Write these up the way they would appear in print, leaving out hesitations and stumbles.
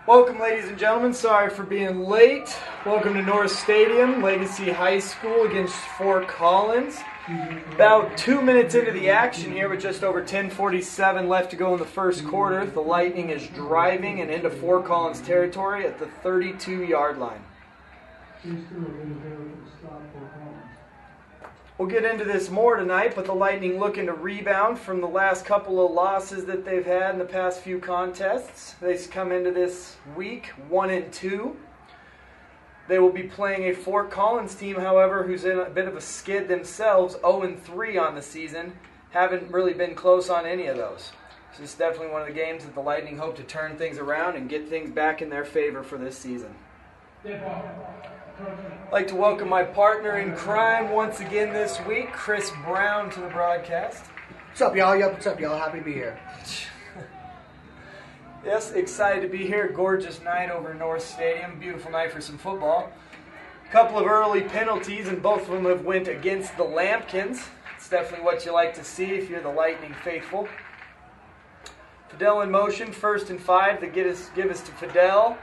Welcome, ladies and gentlemen. Sorry for being late. Welcome to North Stadium, Legacy High School against Fort Collins. About 2 minutes into the action here with just over 10:47 left to go in the first quarter. The Lightning is driving and into Fort Collins territory at the 32-yard line. We'll get into this more tonight, but the Lightning looking to rebound from the last couple of losses that they've had in the past few contests. They come into this week 1-2. They will be playing a Fort Collins team, however, who's in a bit of a skid themselves, 0-3 on the season. Haven't really been close on any of those. So this is definitely one of the games that the Lightning hope to turn things around and get things back in their favor for this season. I'd like to welcome my partner in crime once again this week, Chris Brown, to the broadcast. What's up, y'all? What's up, y'all? Happy to be here. Yes, excited to be here. Gorgeous night over North Stadium. Beautiful night for some football. Couple of early penalties, and both of them have went against the Lampkins. It's definitely what you like to see if you're the Lightning faithful. Fidel in motion, 1st and 5. They give us to Fidel.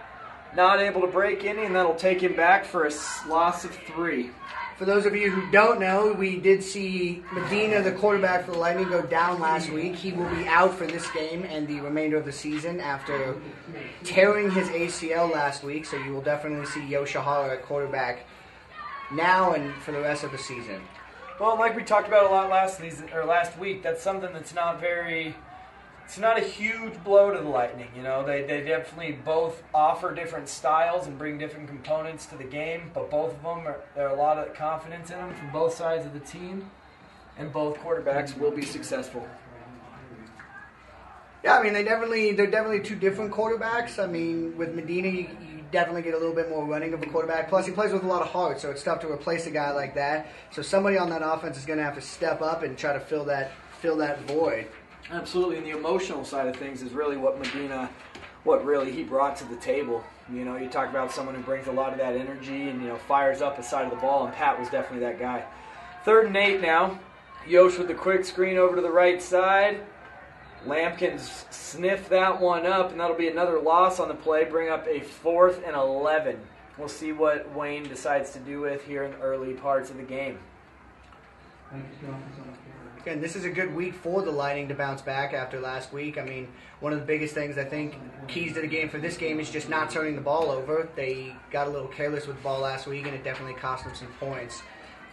Not able to break any, and that'll take him back for a loss of 3. For those of you who don't know, we did see Medina, the quarterback for the Lightning, go down last week. He will be out for this game and the remainder of the season after tearing his ACL last week. So you will definitely see Yoshihara at quarterback now and for the rest of the season. Well, like we talked about a lot last week, that's something that's not very... It's not a huge blow to the Lightning. You know, they definitely both offer different styles and bring different components to the game, but both of them, there are a lot of confidence in them from both sides of the team, and both quarterbacks will be successful. Yeah, I mean, they're definitely two different quarterbacks. I mean, with Medina, you definitely get a little bit more running of a quarterback. Plus, he plays with a lot of heart, so it's tough to replace a guy like that. So somebody on that offense is going to have to step up and try to fill that void. Absolutely, and the emotional side of things is really what he brought to the table. You know, you talk about someone who brings a lot of that energy and, fires up the side of the ball, and Pat was definitely that guy. 3rd and 8 now. Yosh with the quick screen over to the right side. Lampkins sniff that one up, and that'll be another loss on the play, bring up a 4th and 11. We'll see what Wayne decides to do with here in the early parts of the game. And this is a good week for the Lightning to bounce back after last week. I mean, one of the biggest things, I think, keys to the game for this game is just not turning the ball over. They got a little careless with the ball last week, and it definitely cost them some points.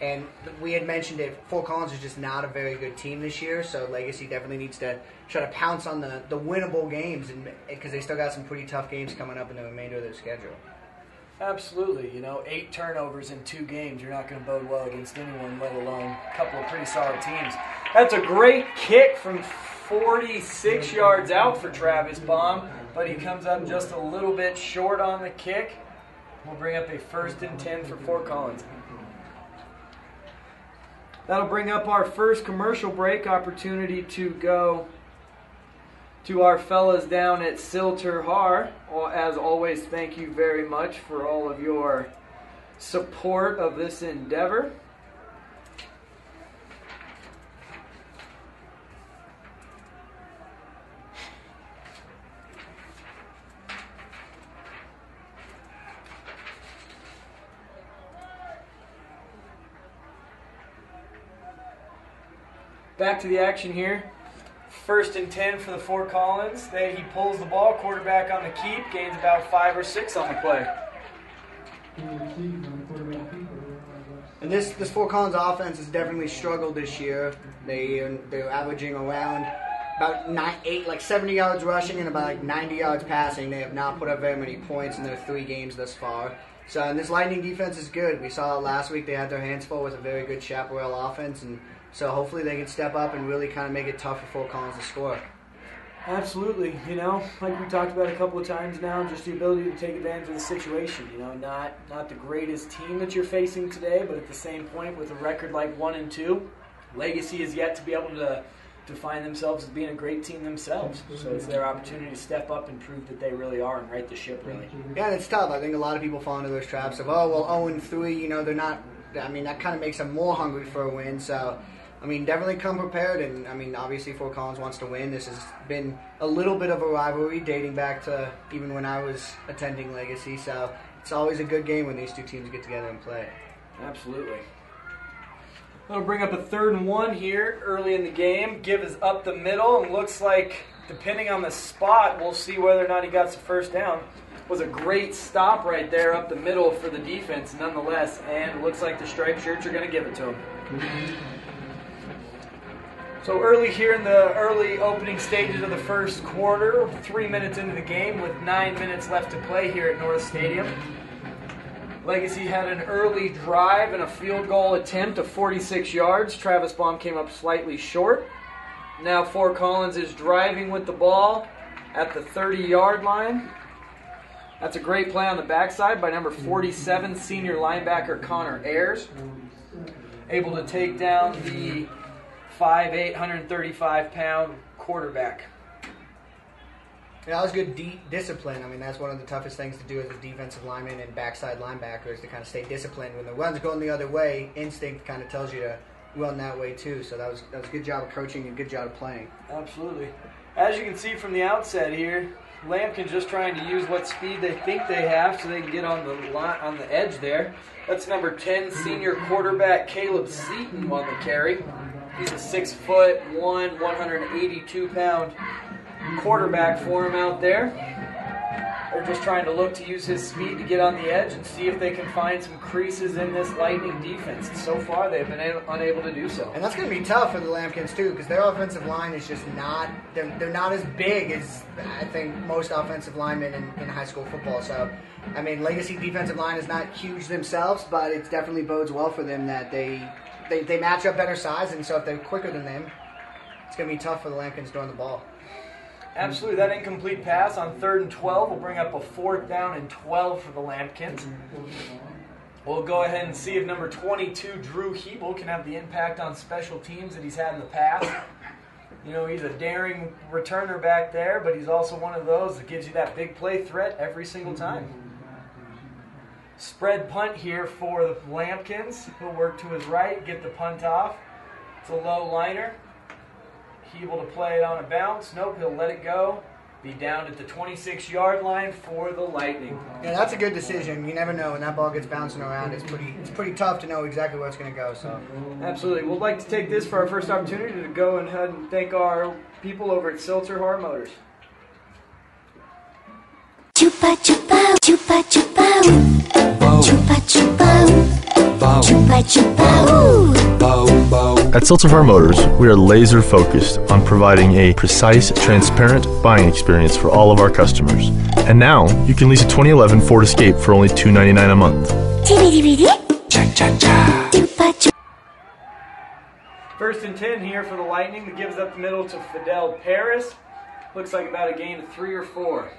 And we had mentioned it, Fort Collins is just not a very good team this year, so Legacy definitely needs to try to pounce on the winnable games because they still got some pretty tough games coming up in the remainder of their schedule. Absolutely. 8 turnovers in 2 games. You're not going to bode well against anyone, let alone a couple of pretty solid teams. That's a great kick from 46 yards out for Travis Baum, but he comes up just a little bit short on the kick. We'll bring up a 1st and 10 for Fort Collins. That'll bring up our first commercial break opportunity to go to our fellas down at Silter Har. As always, thank you very much for all of your support of this endeavor. Back to the action here. 1st and 10 for the Fort Collins. He pulls the ball, quarterback on the keep, gains about 5 or 6 on the play. And this Fort Collins offense has definitely struggled this year. They're averaging around about 70 yards rushing and about 90 yards passing. They have not put up very many points in their 3 games thus far. So, and this Lightning defense is good. We saw it last week. They had their hands full with a very good Chaparral offense, and so hopefully they can step up and really kind of make it tough for Fort Collins to score. Absolutely. Like we talked about a couple of times now, just the ability to take advantage of the situation. Not the greatest team that you're facing today, but at the same point, with a record like 1-2, Legacy is yet to be able to find themselves as being a great team themselves. So it's their opportunity to step up and prove that they really are and right the ship, really. Yeah, and it's tough. I think a lot of people fall into those traps of, 0-3, they're not. I mean, that kind of makes them more hungry for a win. So I mean, definitely come prepared, and I mean, obviously Fort Collins wants to win. This has been a little bit of a rivalry dating back to even when I was attending Legacy, so it's always a good game when these two teams get together and play. Absolutely. I'll bring up a 3rd and 1 here early in the game. Give is up the middle, and looks like, depending on the spot, we'll see whether or not he got the first down. Was a great stop right there up the middle for the defense nonetheless, and it looks like the striped shirts are going to give it to him. So early here in the early opening stages of the first quarter, 3 minutes into the game with 9 minutes left to play here at North Stadium. Legacy had an early drive and a field goal attempt of 46 yards. Travis Baum came up slightly short. Now Fort Collins is driving with the ball at the 30-yard line. That's a great play on the backside by number 47, senior linebacker Connor Ayers. Able to take down the 5'8", 135-pound quarterback. Yeah, that was good discipline. I mean, that's one of the toughest things to do as a defensive lineman and backside linebacker is to kind of stay disciplined. When the run's going the other way, instinct kind of tells you to run that way too. So that was a good job of coaching and good job of playing. Absolutely. As you can see from the outset here, Lampkin just trying to use what speed they think they have so they can get on the edge there. That's number 10, senior quarterback Caleb Seaton on the carry. He's a 6'1", 182-pound quarterback for him out there. They're just trying to look to use his speed to get on the edge and see if they can find some creases in this Lightning defense. So far, they've been unable to do so. And that's going to be tough for the Lampkins, too, because their offensive line is just not – they're not as big as, I think, most offensive linemen in high school football. So, I mean, Legacy defensive line is not huge themselves, but it definitely bodes well for them that they match up better size, and so if they're quicker than them, it's going to be tough for the Lampkins throwing the ball. Absolutely. That incomplete pass on 3rd and 12 will bring up a 4th down and 12 for the Lampkins. We'll go ahead and see if number 22, Drew Hebel, can have the impact on special teams that he's had in the past. You know, he's a daring returner back there, but he's also one of those that gives you that big play threat every single time. Spread punt here for the Lampkins. He'll work to his right, get the punt off. It's a low liner. Able to play it on a bounce. Nope, he'll let it go. Be down at the 26-yard line for the Lightning. Yeah, that's a good decision. You never know when that ball gets bouncing around. It's pretty tough to know exactly where it's going to go. So, absolutely, we'd like to take this for our first opportunity to go ahead and thank our people over at Seltzer Hard Motors. Chupa chupa, chupa chupa, chupa chupa, chupa chupa. At Seltzer Farm Motors, we are laser focused on providing a precise, transparent buying experience for all of our customers. And now, you can lease a 2011 Ford Escape for only $299 a month. First and 10 here for the Lightning that gives up the middle to Fidel Paris. Looks like about a gain of 3 or 4.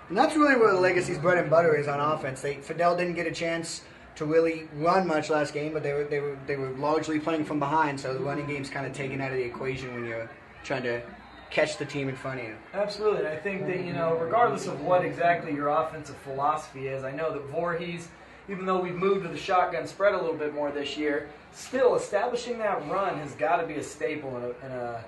And that's really where the Legacy's bread and butter is on offense. Fidel didn't get a chance to really run much last game, but they were largely playing from behind, so the running game's kind of taken out of the equation when you're trying to catch the team in front of you. Absolutely. I think that, you know, regardless of what exactly your offensive philosophy is, I know that Voorhees, even though we've moved to the shotgun spread a little bit more this year, still establishing that run has got to be a staple and a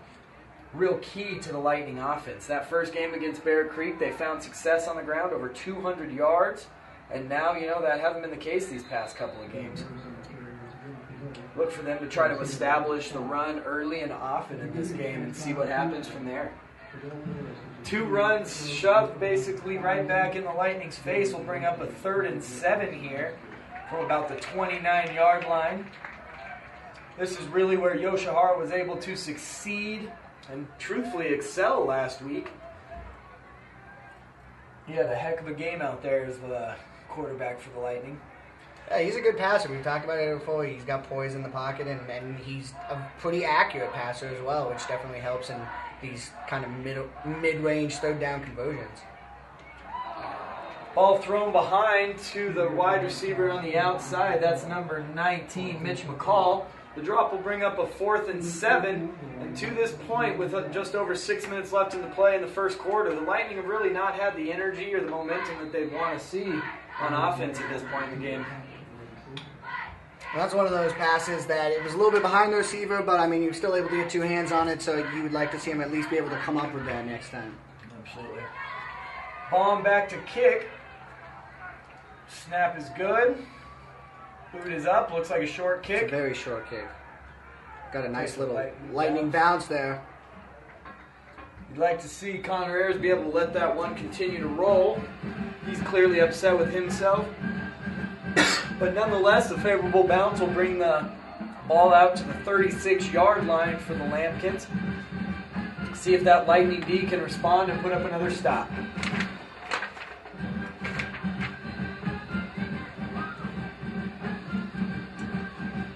real key to the Lightning offense. That first game against Bear Creek, they found success on the ground, over 200 yards. And now, you know, that hasn't been the case these past couple of games. Look for them to try to establish the run early and often in this game and see what happens from there. 2 runs shoved basically right back in the Lightning's face will bring up a 3rd and 7 here from about the 29-yard line. This is really where Yoshihara was able to succeed and truthfully excel last week. He had a heck of a game out there as the quarterback for the Lightning. Yeah, he's a good passer. We've talked about it before. He's got poise in the pocket, and he's a pretty accurate passer as well, which definitely helps in these kind of mid-range third down conversions. Ball thrown behind to the wide receiver on the outside. That's number 19, Mitch McCall. The drop will bring up a 4th and 7. And to this point, with just over 6 minutes left in the play in the first quarter, the Lightning have really not had the energy or the momentum that they want to see on offense at this point in the game. That's one of those passes that it was a little bit behind the receiver, but I mean, you were still able to get 2 hands on it, so you would like to see him at least be able to come up with that next time. Absolutely. Bomb back to kick. Snap is good. Boot is up. Looks like a short kick. It's a very short kick. Got a nice little lightning bounce there. You'd like to see Connor Ayers be able to let that one continue to roll. He's clearly upset with himself. But nonetheless, a favorable bounce will bring the ball out to the 36-yard line for the Lambkins. See if that Lightning D can respond and put up another stop.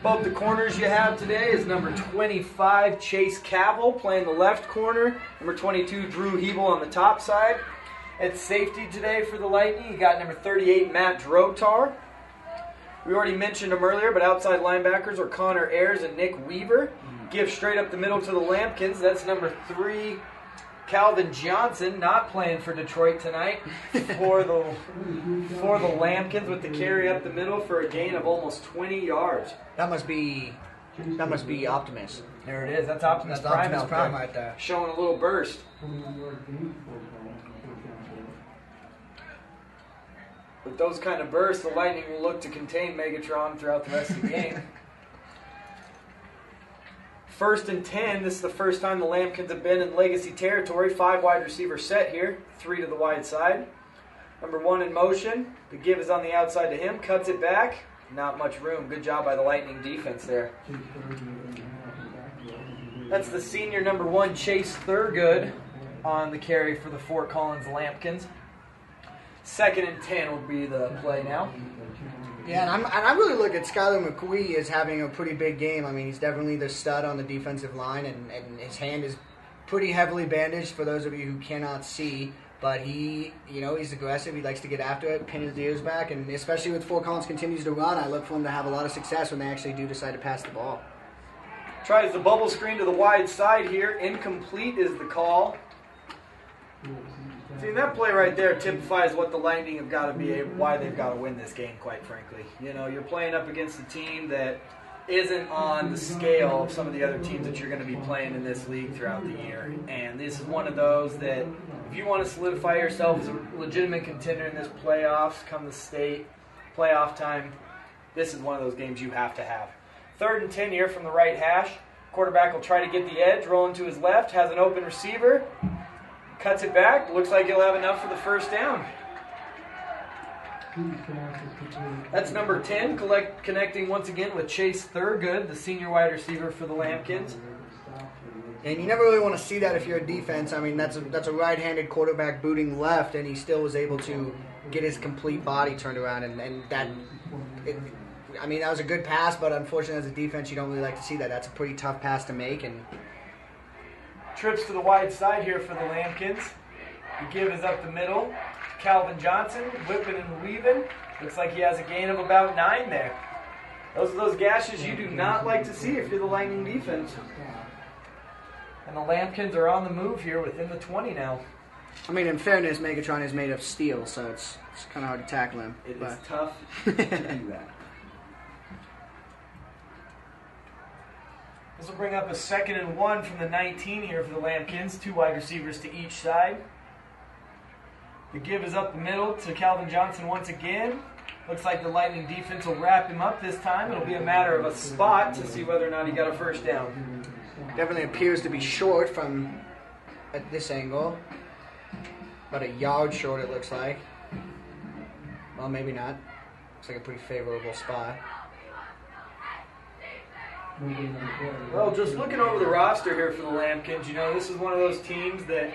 Both the corners you have today is number 25, Chase Cavill, playing the left corner. Number 22, Drew Hebel on the top side. At safety today for the Lightning, you got number 38, Matt Drotar. We already mentioned him earlier, but outside linebackers are Connor Ayers and Nick Weaver. Give straight up the middle to the Lambkins. That's number 3, Calvin Johnson, not playing for Detroit tonight, for the Lambkins with the carry up the middle for a gain of almost 20 yards. That must be Optimus. There it is. That's Optimus Prime out there, right there. showing a little burst. With those kind of bursts, the Lightning will look to contain Megatron throughout the rest of the game. 1st and 10. This is the first time the Lambkins have been in legacy territory. 5 wide receiver set here. 3 to the wide side. Number 1 in motion. The give is on the outside to him. Cuts it back. Not much room. Good job by the Lightning defense there. That's the senior number 1, Chase Thurgood, on the carry for the Fort Collins Lambkins. 2nd and 10 will be the play now. Yeah, and I really look at Skylar McQuee as having a pretty big game. I mean, he's definitely the stud on the defensive line, and his hand is pretty heavily bandaged for those of you who cannot see. But he's aggressive. He likes to get after it, pin his ears back, and especially with Fort Collins continues to run, I look for him to have a lot of success when they actually do decide to pass the ball. Tries the bubble screen to the wide side here. Incomplete is the call. See, that play right there typifies what the Lightning have got to be, why they've got to win this game, quite frankly. You know, you're playing up against a team that isn't on the scale of some of the other teams that you're going to be playing in this league throughout the year. And this is one of those that if you want to solidify yourself as a legitimate contender in this playoffs, come the state playoff time, this is one of those games you have to have. 3rd and 10 here from the right hash. Quarterback will try to get the edge, rolling to his left, has an open receiver. Cuts it back. Looks like he'll have enough for the first down. That's number 10, connecting once again with Chase Thurgood, the senior wide receiver for the Lambkins. And you never really want to see that if you're a defense. I mean, that's a right-handed quarterback booting left, and he still was able to get his complete body turned around. That was a good pass, but unfortunately as a defense, you don't really like to see that. That's a pretty tough pass to make. And trips to the wide side here for the Lambkins. The give is up the middle. Calvin Johnson, whipping and weaving. Looks like he has a gain of about 9 there. Those are those gashes you do not like to see if you're the Lightning defense. And the Lambkins are on the move here within the 20 now. I mean, in fairness, Megatron is made of steel, so it's kind of hard to tackle him. It is tough to do that. This will bring up a 2nd and 1 from the 19 here for the Lambkins. 2 wide receivers to each side. The give is up the middle to Calvin Johnson once again. Looks like the Lightning defense will wrap him up this time. It'll be a matter of a spot to see whether or not he got a first down. Definitely appears to be short from at this angle. About a yard short, it looks like. Well, maybe not. Looks like a pretty favorable spot. Well, just looking over the roster here for the Lambkins, this is one of those teams that,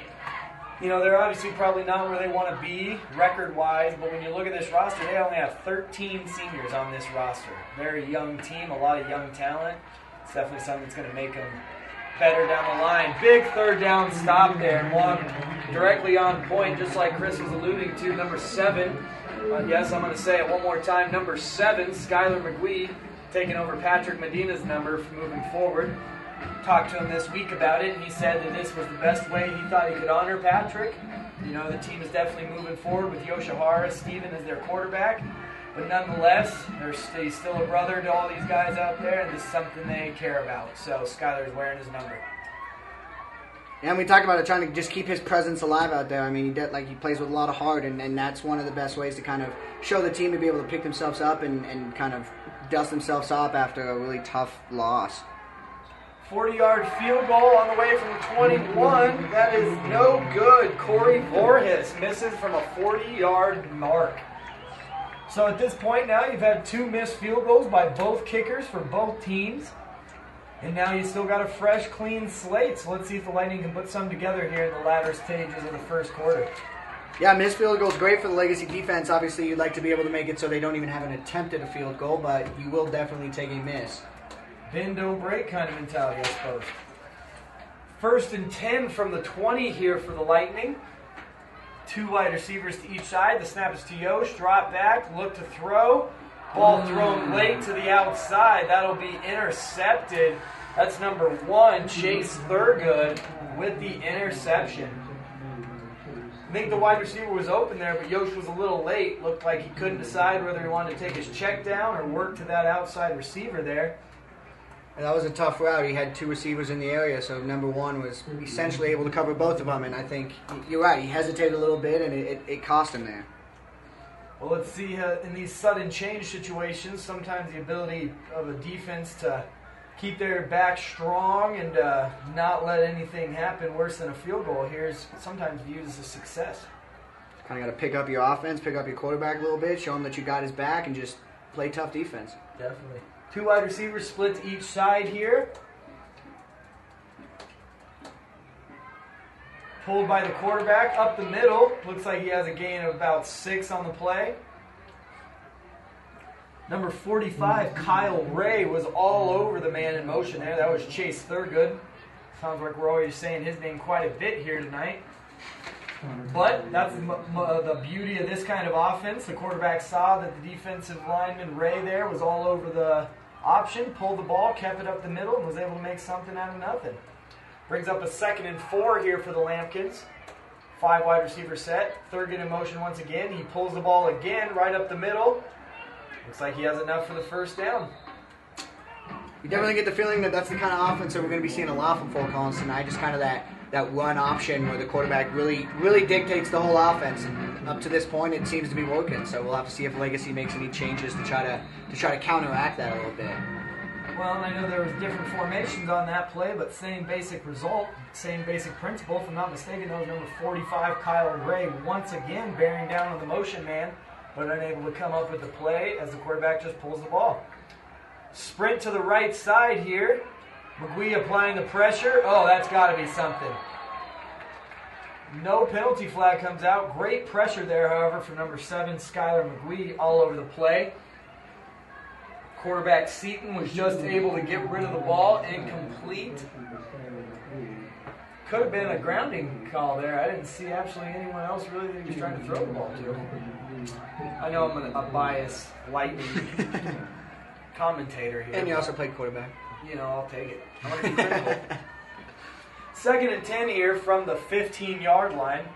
they're obviously probably not where they want to be record-wise, but when you look at this roster, they only have 13 seniors on this roster. Very young team, a lot of young talent. It's definitely something that's going to make them better down the line. Big 3rd down stop there, and one directly on point, just like Chris was alluding to, number 7. Yes, I'm going to say it one more time. Number 7, Skylar McGee, taking over Patrick Medina's number for moving forward. Talked to him this week about it, and he said that this was the best way he thought he could honor Patrick. The team is definitely moving forward with Yoshihara Steven as their quarterback. But nonetheless, he's still a brother to all these guys out there, and this is something they care about. So Skyler's wearing his number. Yeah, and we talked about it, trying to just keep his presence alive out there. I mean, he plays with a lot of heart, and that's one of the best ways to kind of show the team to be able to pick themselves up and kind of dust themselves off after a really tough loss. 40-yard field goal on the way from the 21. That is no good. Corey Voorhis misses from a 40-yard mark. So at this point now, you've had 2 missed field goals by both kickers for both teams. And now you still got a fresh, clean slate. So let's see if the Lightning can put some together here in the latter stages of the first quarter. Yeah, missed field goal is great for the Legacy defense. Obviously, you'd like to be able to make it so they don't even have an attempt at a field goal, but you will definitely take a miss. Bend, don't break kind of mentality, I suppose. 1st and 10 from the 20 here for the Lightning. 2 wide receivers to each side. The snap is to Yost. Drop back, look to throw. Ball thrown late to the outside. That'll be intercepted. That's number 1, Chase Thurgood, with the interception. I think the wide receiver was open there, but Yost was a little late. Looked like he couldn't decide whether he wanted to take his check down or work to that outside receiver there. And that was a tough route. He had 2 receivers in the area, so number 1 was essentially able to cover both of them. And I think you're right. He hesitated a little bit, and it cost him there. Well, let's see, in these sudden change situations, sometimes the ability of a defense to keep their back strong and not let anything happen worse than a field goal here is sometimes viewed as a success. Kind of got to pick up your offense, pick up your quarterback a little bit, show him that you got his back, and just play tough defense. Definitely. 2 wide receivers split to each side here. Pulled by the quarterback up the middle. Looks like he has a gain of about 6 on the play. Number 45, Kyle Ray, was all over the man in motion there. That was Chase Thurgood. Sounds like we're always saying his name quite a bit here tonight. But that's the beauty of this kind of offense. The quarterback saw that the defensive lineman, Ray, there was all over the option, pulled the ball, kept it up the middle, and was able to make something out of nothing. Brings up a 2nd and 4 here for the Lampkins. 5 wide receiver set. Thurgood in motion once again. He pulls the ball again right up the middle. Looks like he has enough for the first down. You definitely get the feeling that that's the kind of offense that we're going to be seeing a lot from Fort Collins tonight. Just kind of that run option where the quarterback really dictates the whole offense. And up to this point, it seems to be working. So we'll have to see if Legacy makes any changes to try to counteract that a little bit. Well, I know there was different formations on that play, but same basic result, same basic principle. If I'm not mistaken, that was number 45, Kyle Ray, once again bearing down on the motion man, but unable to come up with the play as the quarterback just pulls the ball. Sprint to the right side here. McGuee applying the pressure. Oh, that's got to be something. No penalty flag comes out. Great pressure there, however, for number 7, Skyler McGuee, all over the play. Quarterback Seaton was just able to get rid of the ball, incomplete. Could have been a grounding call there. I didn't see absolutely anyone else really that he was trying to throw the ball to. I know I'm a biased Lightning commentator here. And you also played quarterback. You know, I'll take it. I want to be critical. 2nd and 10 here from the 15-yard line.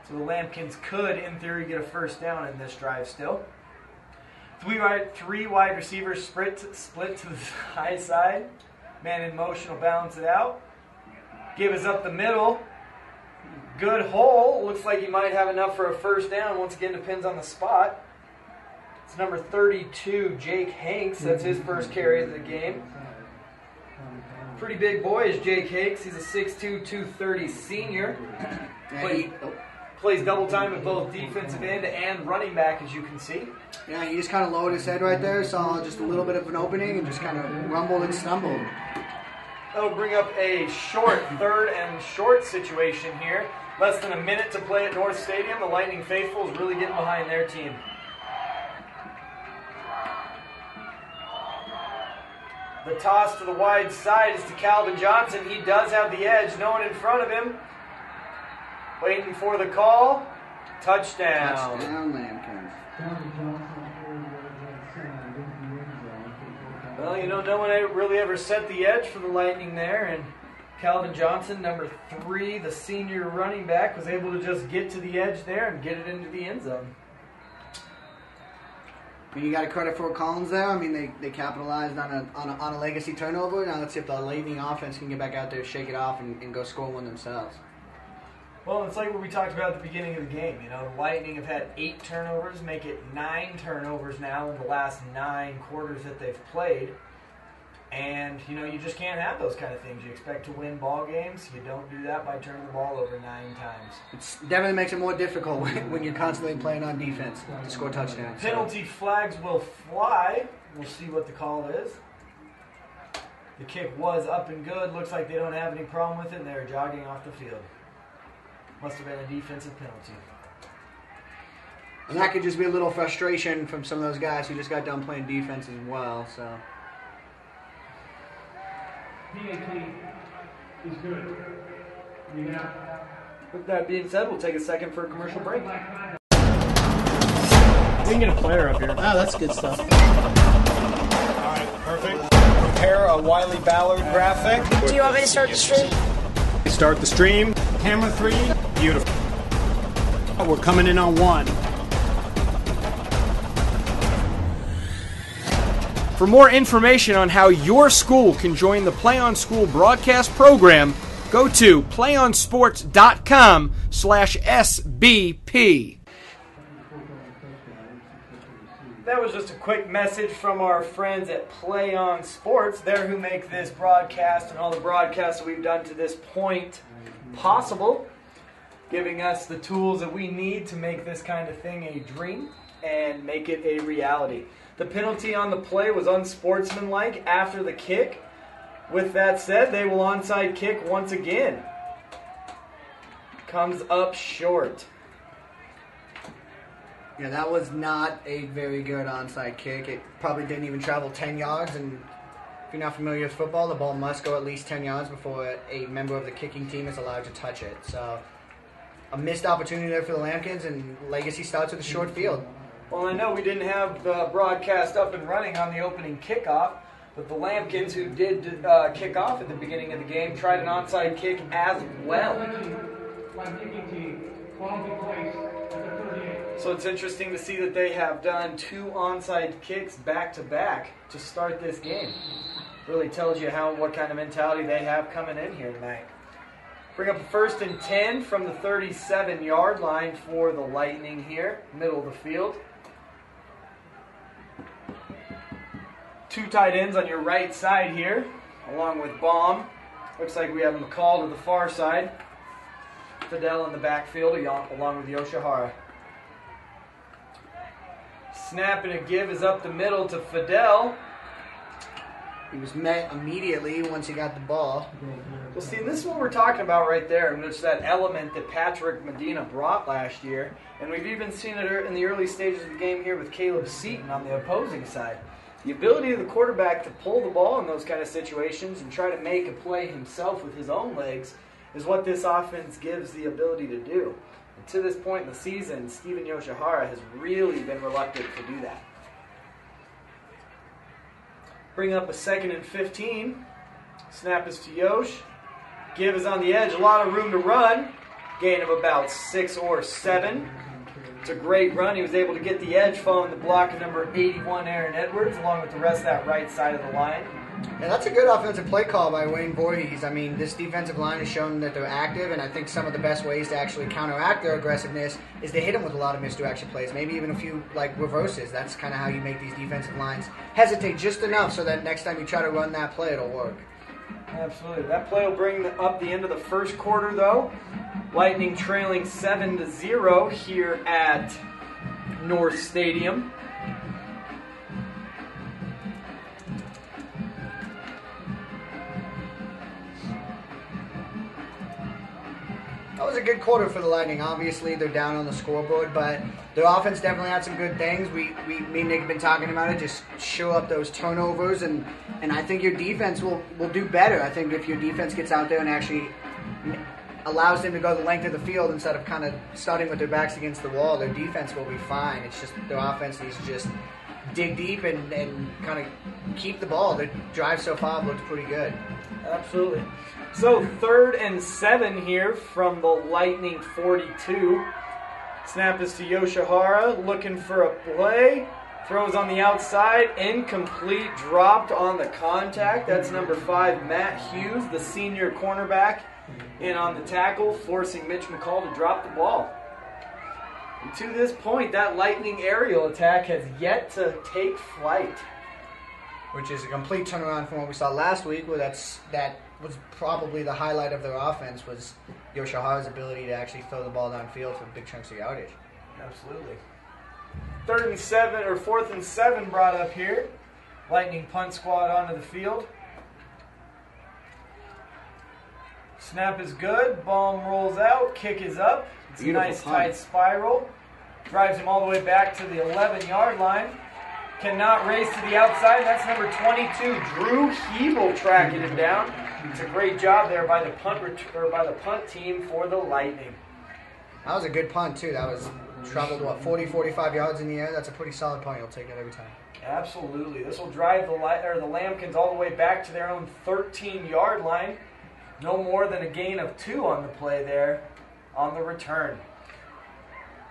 So the Lampkins could, in theory, get a first down in this drive still. 3 wide receivers split to the high side. Man in motion will balance it out. Give us up the middle. Good hole. Looks like he might have enough for a first down. Once again, depends on the spot. It's number 32, Jake Hanks. That's his first carry of the game. Pretty big boy is Jake Hanks. He's a 6'2", 230 senior. Plays double time at both defensive end and running back, as you can see. Yeah, he just kind of lowered his head right there, saw just a little bit of an opening, and just kind of rumbled and stumbled. That'll bring up a short 3rd and short situation here. Less than a minute to play at North Stadium. The Lightning faithful is really getting behind their team. The toss to the wide side is to Calvin Johnson. He does have the edge. No one in front of him. Waiting for the call. Touchdown. Touchdown, Lampkins. Well, you know, no one really ever set the edge for the Lightning there, and Calvin Johnson, number 3, the senior running back, was able to just get to the edge there and get it into the end zone. I mean, you got to credit Fort Collins there. I mean, they capitalized on a legacy turnover. Now let's see if the Lightning offense can get back out there, shake it off, and go score one themselves. Well, it's like what we talked about at the beginning of the game. You know, the Lightning have had 8 turnovers, make it 9 turnovers now in the last 9 quarters that they've played. And, you know, you just can't have those kind of things. You expect to win ball games. You don't do that by turning the ball over 9 times. It definitely makes it more difficult when you're constantly playing on defense to score touchdowns. Penalty flags will fly. We'll see what the call is. The kick was up and good. Looks like they don't have any problem with it. They're jogging off the field. Must have been a defensive penalty. And that could just be a little frustration from some of those guys who just got done playing defense as well. So. PAT is good. With that being said, we'll take a second for a commercial break. We can get a player up here. Oh, that's good stuff. All right, perfect. Prepare a Wiley Ballard graphic. Do you want me to start the stream? Start the stream. Camera 3. Beautiful. We're coming in on 1. For more information on how your school can join the Play On School broadcast program, go to playonsports.com/SBP. That was just a quick message from our friends at Play On Sports. They're who make this broadcast and all the broadcasts that we've done to this point possible, giving us the tools that we need to make this kind of thing a dream and make it a reality. The penalty on the play was unsportsmanlike after the kick. With that said, they will onside kick once again. Comes up short. Yeah, that was not a very good onside kick. It probably didn't even travel 10 yards. And if you're not familiar with football, the ball must go at least 10 yards before a member of the kicking team is allowed to touch it. So a missed opportunity there for the Lambkins, and Legacy starts with a short field. Well, I know we didn't have the broadcast up and running on the opening kickoff, but the Lambkins, who did kick off at the beginning of the game, tried an onside kick as well. So it's interesting to see that they have done 2 onside kicks back-to-back to start this game. Really tells you what kind of mentality they have coming in here tonight. Bring up a 1st and 10 from the 37-yard line for the Lightning here, middle of the field. 2 tight ends on your right side here, along with Baum. Looks like we have McCall to the far side. Fidel in the backfield, along with Yoshihara. Snap and a give is up the middle to Fidel. He was met immediately once he got the ball. Well, see, this is what we're talking about right there, and it's that element that Patrick Medina brought last year, and we've even seen it in the early stages of the game here with Caleb Seaton on the opposing side. The ability of the quarterback to pull the ball in those kind of situations and try to make a play himself with his own legs is what this offense gives the ability to do. And to this point in the season, Steven Yoshihara has really been reluctant to do that. Bring up a 2nd and 15. Snap is to Yosh. Give is on the edge. A lot of room to run. Gain of about 6 or 7. It's a great run. He was able to get the edge following the block of number 81, Aaron Edwards, along with the rest of that right side of the line. Yeah, that's a good offensive play call by Wayne Voorhees. I mean, this defensive line has shown that they're active, and I think some of the best ways to actually counteract their aggressiveness is to hit them with a lot of misdirection plays, maybe even a few reverses. That's kind of how you make these defensive lines hesitate just enough so that next time you try to run that play, it'll work. Absolutely. That play will bring up the end of the first quarter, though. Lightning trailing 7-0 here at North Stadium. That was a good quarter for the Lightning. Obviously, they're down on the scoreboard, but their offense definitely had some good things. Me and Nick have been talking about it. Just show up those turnovers, and I think your defense will do better. I think if your defense gets out there and actually allows them to go the length of the field instead of kind of starting with their backs against the wall, their defense will be fine. It's just their offense needs to just dig deep and kind of keep the ball. Their drive so far looks pretty good. Absolutely. So 3rd and 7 here from the Lightning 42. Snap is to Yoshihara, looking for a play. Throws on the outside, incomplete, dropped on the contact. That's number 5, Matt Hughes, the senior cornerback, in on the tackle, forcing Mitch McCall to drop the ball. And to this point, that Lightning aerial attack has yet to take flight. Which is a complete turnaround from what we saw last week, where that was probably the highlight of their offense, was Yoshihara's ability to actually throw the ball downfield for big chunks of yardage. Absolutely. 4th and 7 brought up here. Lightning punt squad onto the field. Snap is good. Ball rolls out. Kick is up. It's Beautiful a nice punt. tight spiral. Drives him all the way back to the 11-yard line. Cannot race to the outside. That's number 22, Drew Hebel, tracking him down. It's a great job there by the punt team for the Lightning. That was a good punt, too. That was traveled, 40, 45 yards in the air. That's a pretty solid punt. You'll take it every time. Absolutely. This will drive the Lambkins all the way back to their own 13-yard line. No more than a gain of 2 on the play there on the return.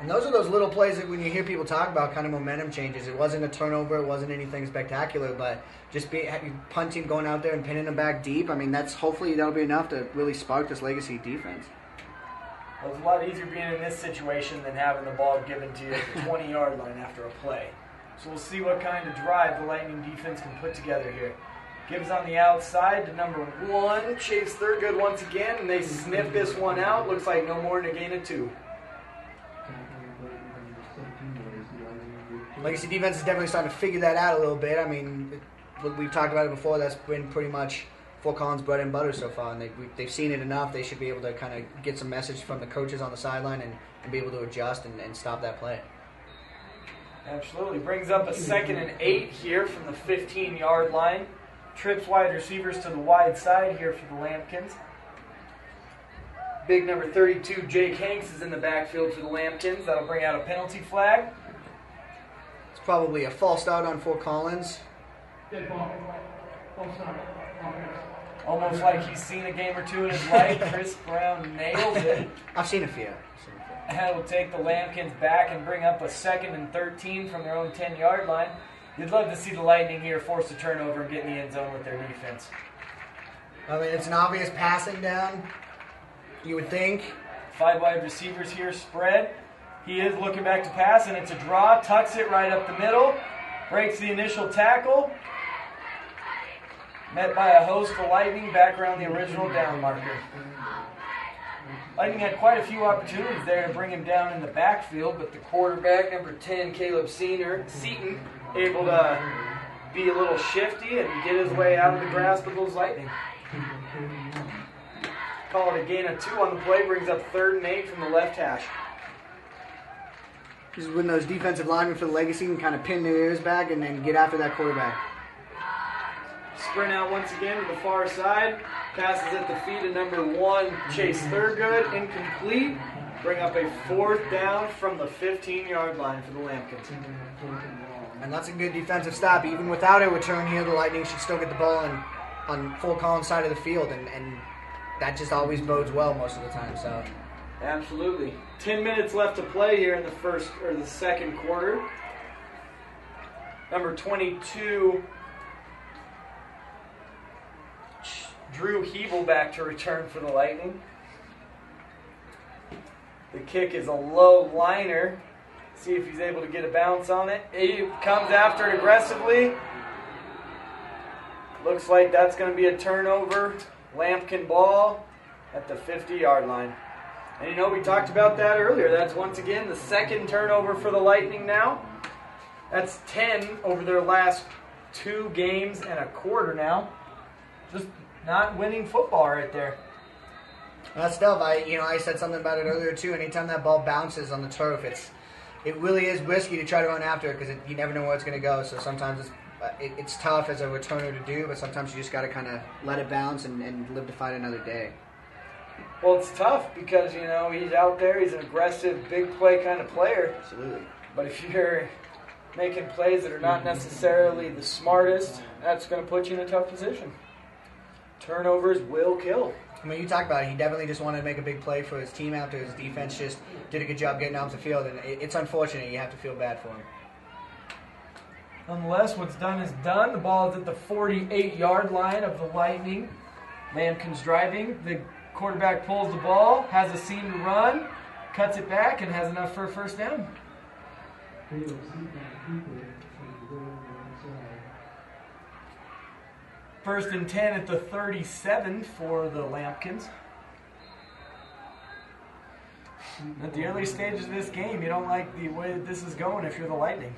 And those are those little plays that when you hear people talk about kind of momentum changes. It wasn't a turnover. It wasn't anything spectacular. But just punting, going out there and pinning them back deep, I mean, hopefully that'll be enough to really spark this Legacy defense. Well, it's a lot easier being in this situation than having the ball given to you at the 20-yard line after a play. So we'll see what kind of drive the Lightning defense can put together here. Gives on the outside to number 1, Chase Thurgood once again, and they sniff this one out. Looks like no more than a gain of 2. Legacy defense is definitely starting to figure that out a little bit. I mean, we've talked about it before. That's been pretty much Fort Collins' bread and butter so far, and they've seen it enough. They should be able to kind of get some message from the coaches on the sideline and be able to adjust and stop that play. Absolutely. Brings up a 2nd and 8 here from the 15-yard line. Trips wide receivers to the wide side here for the Lambkins. Big number 32, Jake Hanks, is in the backfield for the Lambkins. That'll bring out a penalty flag. It's probably a false start on Fort Collins. Almost like he's seen a game or two in his life. Chris Brown nails it. I've seen a few. And that will take the Lambkins back and bring up a 2nd and 13 from their own 10-yard line. You'd love to see the Lightning here force a turnover and get in the end zone with their defense. I mean, it's an obvious passing down, you would think. 5 wide receivers here spread. He is looking back to pass, and it's a draw. Tucks it right up the middle. Breaks the initial tackle. Met by a host for Lightning back around the original down marker. Lightning had quite a few opportunities there to bring him down in the backfield, but the quarterback, number 10, Caleb Seaton, able to be a little shifty and get his way out of the grasp of those Lightning. Call it a gain of 2 on the play, brings up 3rd and 8 from the left hash. This is when those defensive linemen for the Legacy can kind of pin their ears back and then get after that quarterback. Sprint out once again to the far side. Passes at the feet of number 1, Chase Thurgood. Incomplete. Bring up a 4th down from the 15-yard line for the Lambkins. And that's a good defensive stop. Even without a return here, the Lightning should still get the ball on Fort Collins' side of the field, and that just always bodes well most of the time. So, absolutely. 10 minutes left to play here in the second quarter. Number 22, Drew Hebel back to return for the Lightning. The kick is a low liner. See if he's able to get a bounce on it. He comes after it aggressively. Looks like that's going to be a turnover. Lampkin ball at the 50-yard line. And we talked about that earlier. That's once again the 2nd turnover for the Lightning now. That's 10 over their last 2 games and a quarter now. Just not winning football right there. That's tough. I said something about it earlier too. Anytime that ball bounces on the turf, it really is risky to try to run after it because you never know where it's going to go. So sometimes it's tough as a returner to do, but sometimes you just got to kind of let it bounce and live to fight another day. Well, it's tough because, he's out there. He's an aggressive, big play kind of player. Absolutely. But if you're making plays that are not necessarily the smartest, that's going to put you in a tough position. Turnovers will kill. I mean, you talk about it. He definitely just wanted to make a big play for his team after his defense just did a good job getting off the field. And it's unfortunate. You have to feel bad for him. Nonetheless, what's done is done. The ball is at the 48-yard line of the Lightning. Lampkin's driving. The quarterback pulls the ball, has a seam to run, cuts it back, and has enough for a first down. First and 10 at the 37 for the Lampkins. At the early stages of this game, you don't like the way that this is going if you're the Lightning.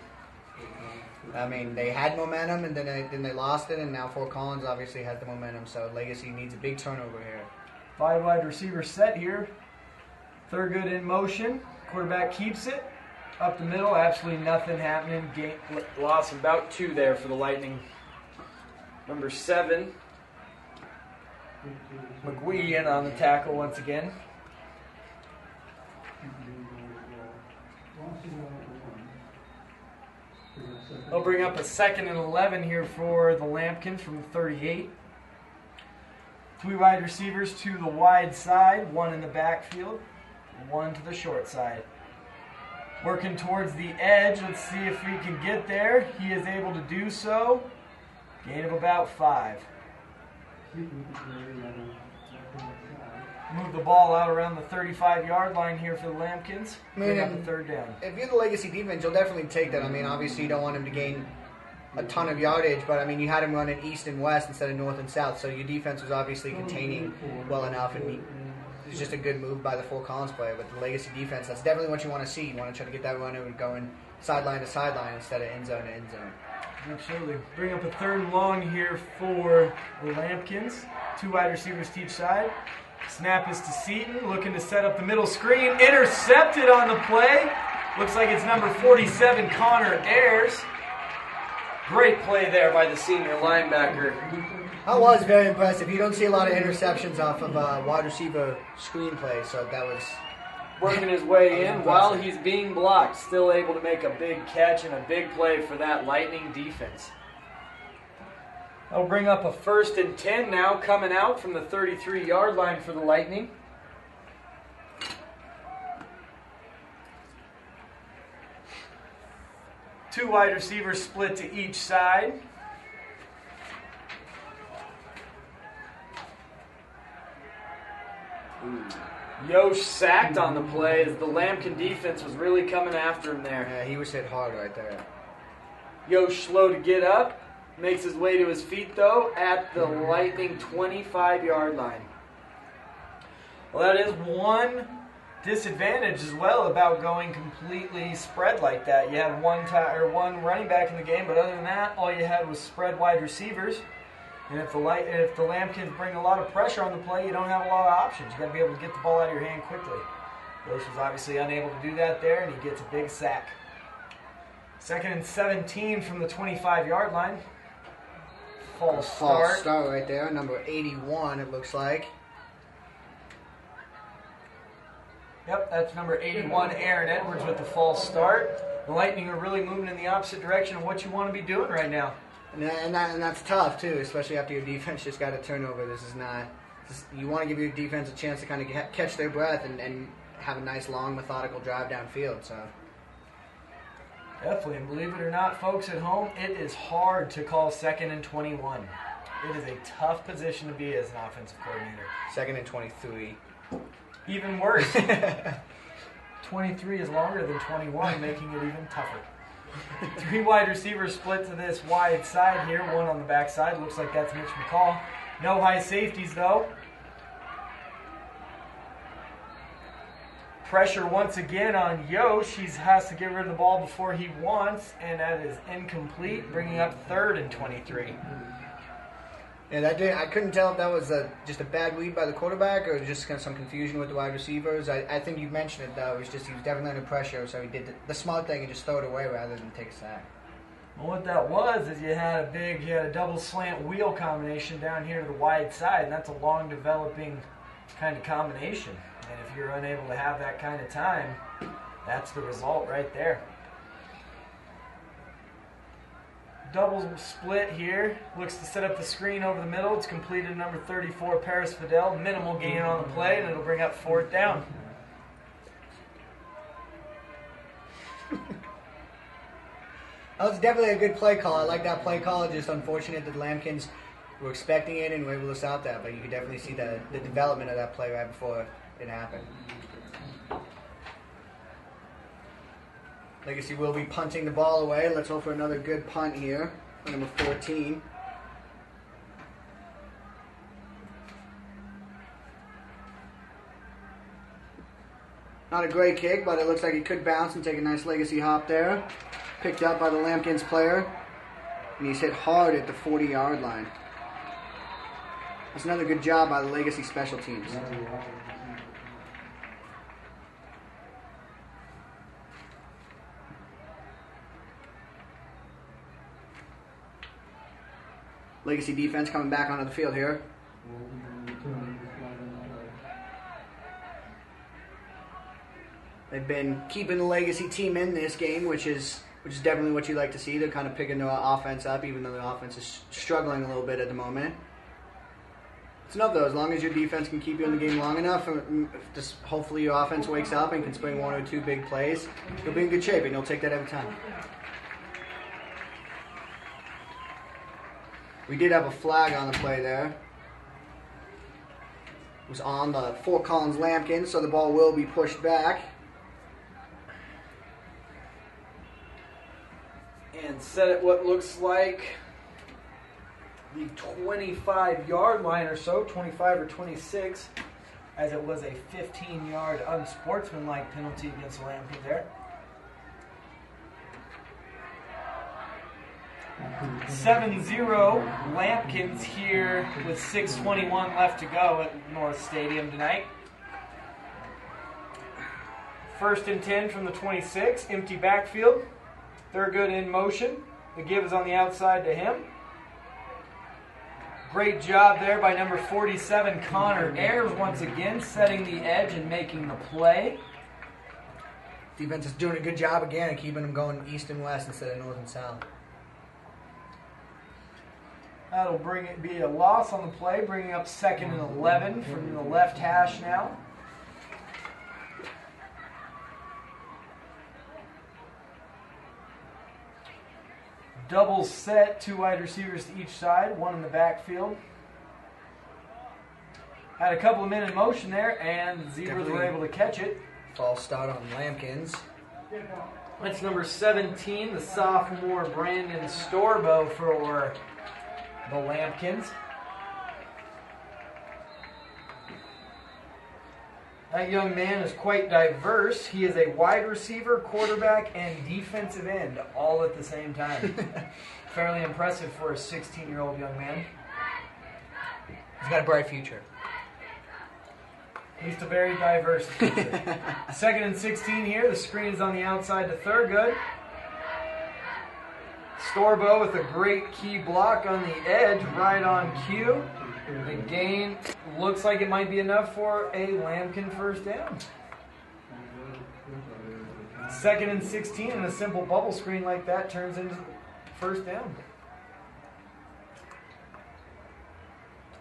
I mean, they had momentum, and then they lost it, and now Fort Collins obviously has the momentum, so Legacy needs a big turnover here. 5 wide receiver set here. Thurgood in motion. Quarterback keeps it. Up the middle, absolutely nothing happening. Loss of about 2 there for the Lightning. Number 7. McGwee in on the tackle once again. They'll bring up a 2nd and 11 here for the Lampkins from the 38. 3 wide receivers to the wide side, 1 in the backfield, 1 to the short side. Working towards the edge. Let's see if we can get there. He is able to do so. Gain of about 5. Move the ball out around the 35-yard line here for the Lampkins. Bring up the 3rd down. If you're the Legacy defense, you'll definitely take that. I mean, obviously you don't want him to gain a ton of yardage, but I mean, you had him running east and west instead of north and south, so your defense was obviously containing well enough, and it's just a good move by the Fort Collins player. But the Legacy defense, that's definitely what you want to see. You want to try to get that runner going sideline to sideline instead of end zone to end zone. Absolutely. Bring up a 3rd and long here for the Lampkins. 2 wide receivers to each side. Snap is to Seaton, looking to set up the middle screen. Intercepted on the play. Looks like it's number 47, Connor Ayers. Great play there by the senior linebacker. That was very impressive. You don't see a lot of interceptions off of wide receiver screenplay, so that was working his way in while he's being blocked. Still able to make a big catch and a big play for that Lightning defense. They'll bring up a 1st and 10 now, coming out from the 33-yard line for the Lightning. Two wide receivers split to each side. Yosh sacked on the play as the Lampkin defense was really coming after him there. Yeah, he was hit hard right there. Yosh slow to get up. Makes his way to his feet, though, at the Lightning 25-yard line. Well, that is one disadvantage as well about going completely spread like that. You had one running back in the game, but other than that, all you had was spread wide receivers. And if the Lampkins bring a lot of pressure on the play, you don't have a lot of options. You got to be able to get the ball out of your hand quickly. Yosh was obviously unable to do that there, and he gets a big sack. 2nd and 17 from the 25-yard line. False start right there, number 81 it looks like. Yep, that's number 81, Aaron Edwards with the false start. The Lightning are really moving in the opposite direction of what you want to be doing right now. And that's tough too, especially after your defense just got a turnover. You want to give your defense a chance to kind of catch their breath and have a nice long methodical drive downfield. So. Definitely, and believe it or not, folks at home, it is hard to call 2nd and 21. It is a tough position to be as an offensive coordinator. 2nd and 23. Even worse. 23 is longer than 21, making it even tougher. 3 wide receivers split to this wide side here, 1 on the back side. Looks like that's Mitch McCall. No high safeties, though. Pressure once again on Yosh. He has to get rid of the ball before he wants, and that is incomplete, bringing up 3rd and 23. Yeah, I couldn't tell if that was just a bad read by the quarterback or just kind of some confusion with the wide receivers. I think you mentioned it, though. He was definitely under pressure, so he did the smart thing and just throw it away rather than take a sack. Well, what that was is you had a double slant wheel combination down here to the wide side, and that's a long developing kind of combination. And if you're unable to have that kind of time, that's the result right there. Double split here. Looks to set up the screen over the middle. It's completed number 34, Paris Fidel. Minimal gain on the play, and it'll bring up 4th down. That was definitely a good play call. I like that play call. Just unfortunate that the Lambkins were expecting it and were able to stop that. But you could definitely see the development of that play right before it happened. Legacy will be punting the ball away. Let's hope for another good punt here. Number 14. Not a great kick, but it looks like he could bounce and take a nice Legacy hop there. Picked up by the Lambkins player. And he's hit hard at the 40-yard line. That's another good job by the Legacy special teams. Legacy defense coming back onto the field here. They've been keeping the Legacy team in this game, which is definitely what you like to see. They're kind of picking the offense up, even though the offense is struggling a little bit at the moment. It's enough, though. As long as your defense can keep you in the game long enough, just hopefully your offense wakes up and can spring one or two big plays, you'll be in good shape, and you'll take that every time. We did have a flag on the play there. It was on the Fort Collins Lambkins, so the ball will be pushed back. And set at what looks like the 25-yard line or so, 25 or 26, as it was a 15-yard unsportsmanlike penalty against the Lambkins there. 7-0 Lambkins here with 6:21 left to go at North Stadium tonight. 1st and 10 from the 26, empty backfield. Thurgood in motion. The give is on the outside to him. Great job there by number 47, Connor Ayers, once again setting the edge and making the play. Defense is doing a good job again of keeping them going east and west instead of north and south. That'll be a loss on the play, bringing up 2nd and 11 from the left hash now. Double set, 2 wide receivers to each side, 1 in the backfield. Had a couple of men in motion there, and the Zebras were able to catch it. False start on Lambkins. That's number 17, the sophomore Brandon Storbo for the Lambkins. That young man is quite diverse. He is a wide receiver, quarterback, and defensive end all at the same time. Fairly impressive for a 16-year-old young man. He's got a bright future. At least a very diverse future. 2nd and 16 here. The screen is on the outside to Thurgood. Storbo with a great key block on the edge, right on cue. The gain looks like it might be enough for a Lambkin first down. 2nd and 16, and a simple bubble screen like that turns into first down.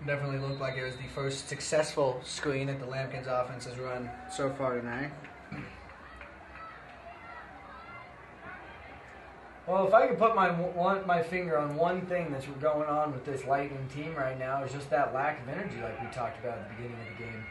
Definitely looked like it was the first successful screen that the Lambkins offense has run so far tonight. Well, if I could put my finger on one thing that's going on with this Lightning team right now, is just that lack of energy like we talked about at the beginning of the game.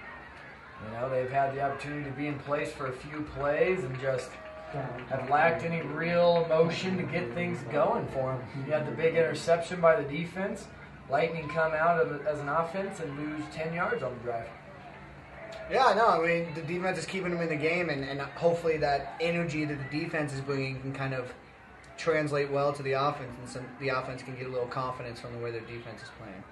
You know, they've had the opportunity to be in place for a few plays and just have lacked any real emotion to get things going for them. You had the big interception by the defense. Lightning come out as an offense and lose 10 yards on the drive. Yeah, no, I mean, the defense is keeping them in the game, and hopefully that energy that the defense is bringing can kind of translate well to the offense, and so the offense can get a little confidence from the way their defense is playing.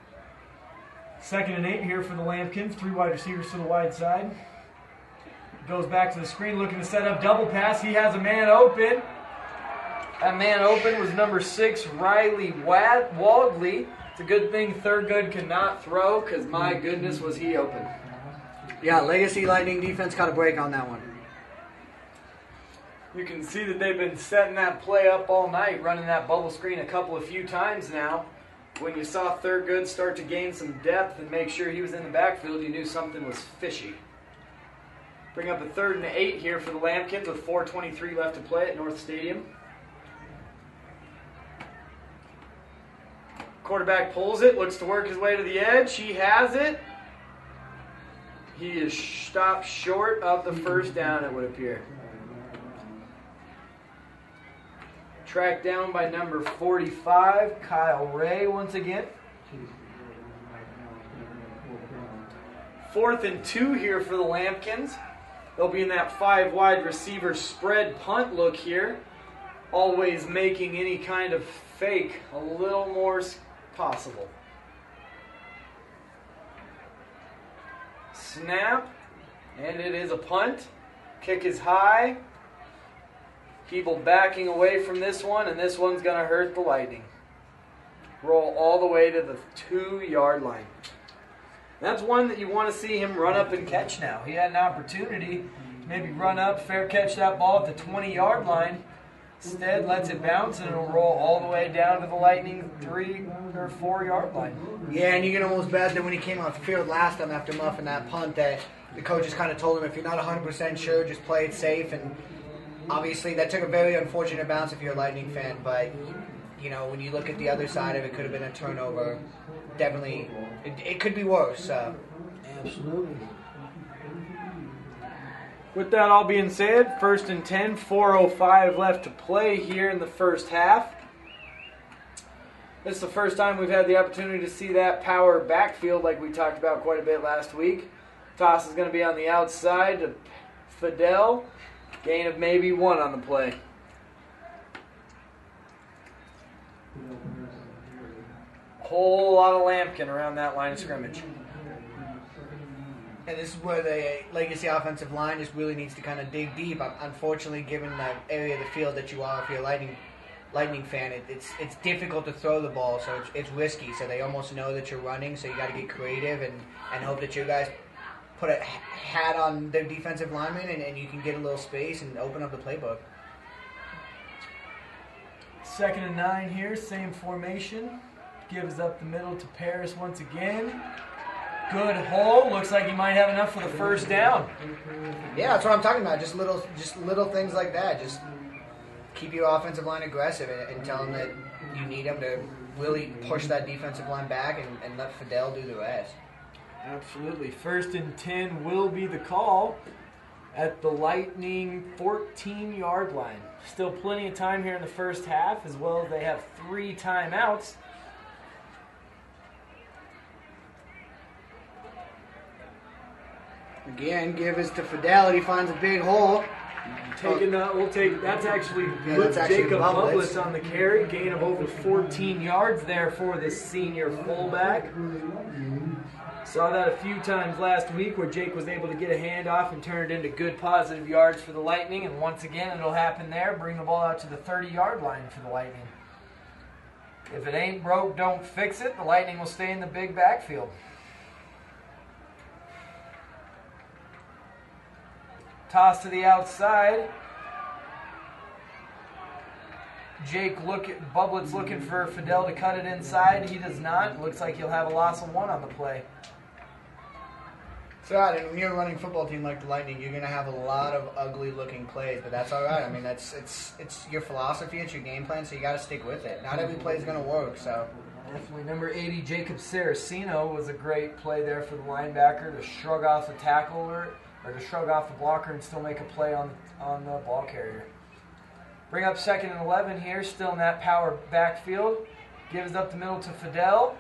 2nd and 8 here for the Lambkins. 3 wide receivers to the wide side. Goes back to the screen looking to set up double pass. He has a man open. That man open was number 6, Riley Waldley. It's a good thing Thurgood could not throw, because my goodness was he open. Yeah, Legacy Lightning defense caught a break on that one. You can see that they've been setting that play up all night, running that bubble screen a few times now. When you saw Thurgood start to gain some depth and make sure he was in the backfield, you knew something was fishy. Bring up a 3rd and 8 here for the Lambkins with 4:23 left to play at North Stadium. Quarterback pulls it, looks to work his way to the edge. He has it. He is stopped short of the first down, it would appear. Tracked down by number 45, Kyle Ray once again. 4th and 2 here for the Lambkins. They'll be in that 5 wide receiver spread punt look here. Always making any kind of fake a little more possible. Snap, and it is a punt. Kick is high. Keeble backing away from this one, and this one's going to hurt the Lightning. Roll all the way to the 2-yard line. That's one that you want to see him run up and catch now. He had an opportunity to maybe run up, fair catch that ball at the 20-yard line. Instead, lets it bounce, and it'll roll all the way down to the Lightning 3 or 4-yard line. Yeah, and you can almost bet that when he came off the field last time after muffing that punt that the coaches kind of told him, if you're not 100% sure, just play it safe. And obviously that took a very unfortunate bounce if you're a Lightning fan, but you know, when you look at the other side of it, could have been a turnover. Definitely, it could be worse. Absolutely. With that all being said, 1st and 10, 4:05 left to play here in the first half. This is the first time we've had the opportunity to see that power backfield like we talked about quite a bit last week. Toss is going to be on the outside to Fidel. Gain of maybe 1 on the play. Whole lot of Lampkin around that line of scrimmage. And this is where the Legacy offensive line just really needs to kind of dig deep. Unfortunately, given the area of the field that you are, if you're a Lightning fan, it's difficult to throw the ball, so it's risky. So they almost know that you're running, so you got to get creative and hope that you guys put a hat on their defensive lineman and you can get a little space and open up the playbook. 2nd and 9 here, same formation. Gives up the middle to Paris once again. Good hole. Looks like he might have enough for the first down. Yeah, that's what I'm talking about. Just little things like that. Just keep your offensive line aggressive and tell them that you need them to really push that defensive line back and let Fidel do the rest. Absolutely. 1st and 10 will be the call at the Lightning 14-yard line. Still plenty of time here in the first half, as well as they have 3 timeouts. Again, give us to Fidel. He finds a big hole. That's actually good. That's Jacob Bublitz. Bublitz on the carry. Gain of over 14 yards there for this senior fullback. Saw that a few times last week where Jake was able to get a handoff and turn it into good positive yards for the Lightning. And once again, it'll happen there. Bring the ball out to the 30-yard line for the Lightning. If it ain't broke, don't fix it. The Lightning will stay in the big backfield. Toss to the outside. Bublitz looking for Fidel to cut it inside. He does not. Looks like he'll have a loss of 1 on the play. It's all right. And when you're a running football team like the Lightning, you're going to have a lot of ugly-looking plays, but that's all right. I mean, it's your philosophy, it's your game plan, so you got to stick with it. Not every play is going to work, so. Definitely. Number 80, Jacob Saraceno, was a great play there for the linebacker to shrug off the tackle or to shrug off the blocker and still make a play on the ball carrier. Bring up 2nd and 11 here, still in that power backfield. Gives up the middle to Fidel.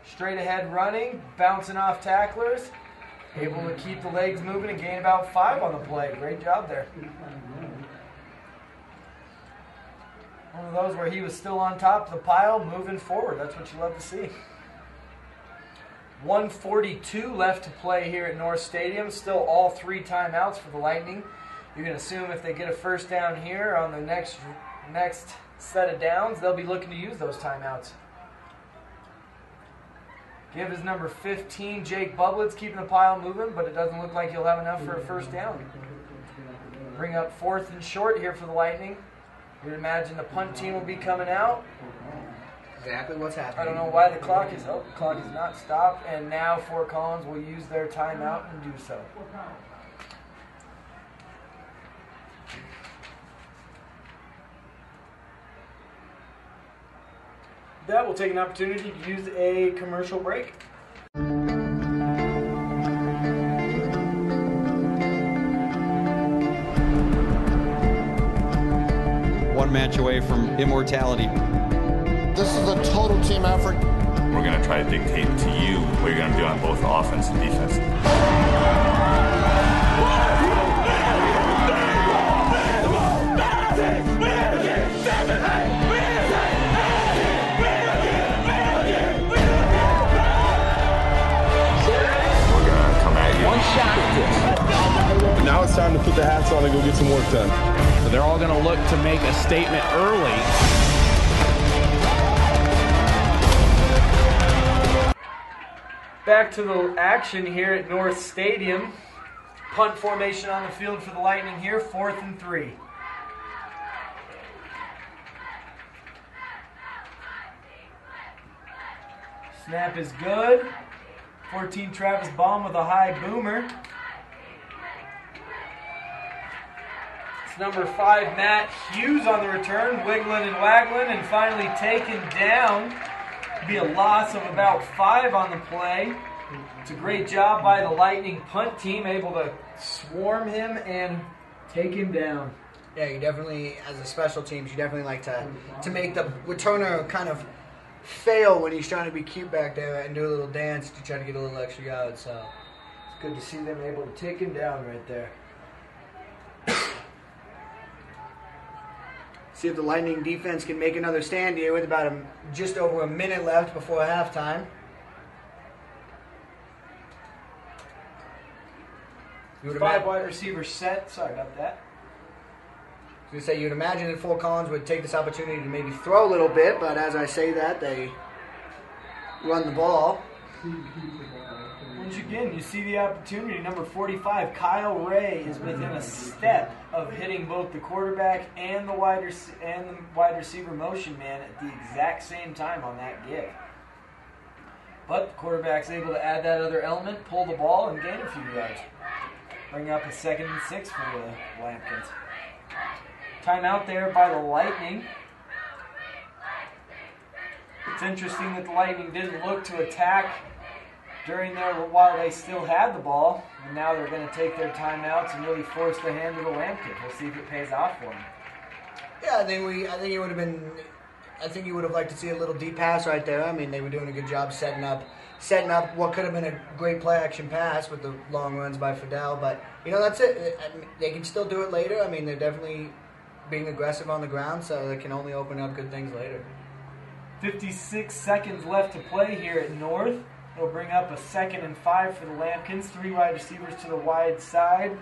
Straight ahead running, bouncing off tacklers. Able to keep the legs moving and gain about 5 on the play. Great job there. One of those where he was still on top of the pile, moving forward. That's what you love to see. 1:42 left to play here at North Stadium. Still all 3 timeouts for the Lightning. You can assume if they get a first down here on the next set of downs, they'll be looking to use those timeouts. Give his number 15, Jake Bublitz, keeping the pile moving, but it doesn't look like he'll have enough for a first down. Bring up 4th and short here for the Lightning. You'd imagine the punt team will be coming out. Exactly what's happening. I don't know why the clock is up. The clock is not stopped, and now Fort Collins will use their timeout and do so. that, we'll take an opportunity to use a commercial break. One match away from immortality. This is a total team effort. We're going to try to dictate to you what you're going to do on both offense and defense. Now it's time to put the hats on and go get some work done. So they're all going to look to make a statement early. Back to the action here at North Stadium. Punt formation on the field for the Lightning here, 4th and 3. Snap is good. 14 Travis Baum with a high boomer. It's number 5 Matt Hughes on the return, wiggling and waggling, and finally taken down. Be a loss of about 5 on the play. It's a great job by the Lightning punt team, able to swarm him and take him down. Yeah, you definitely, as a special teams, you definitely like to make the returner kind of fail when he's trying to be cute back there and do a little dance to try to get a little extra yards. So it's good to see them able to take him down right there. See if the Lightning defense can make another stand here with about just over a minute left before halftime. Five wide receivers set. Sorry about that. I was going to say, you'd imagine that Fort Collins would take this opportunity to maybe throw a little bit, but as I say that, they run the ball. Once again, you see the opportunity. Number 45, Kyle Ray, is within a step of hitting both the quarterback and the wide receiver motion man at the exact same time on that give. But the quarterback's able to add that other element, pull the ball, and gain a few yards. Bring up a 2nd and 6 for the Lampkins. Timeout there by the Lightning. It's interesting that the Lightning didn't look to attack during there while they still had the ball, and now they're going to take their timeouts and really force the hand of the Lampkins. We'll see if it pays off for them. Yeah, I think it would have been. I think you would have liked to see a little deep pass right there. I mean, they were doing a good job setting up what could have been a great play action pass with the long runs by Fidel. But that's it. I mean, they can still do it later. I mean, they're definitely being aggressive on the ground, so they can only open up good things later. 56 seconds left to play here at North. It'll bring up a 2nd and 5 for the Lampkins. 3 wide receivers to the wide side.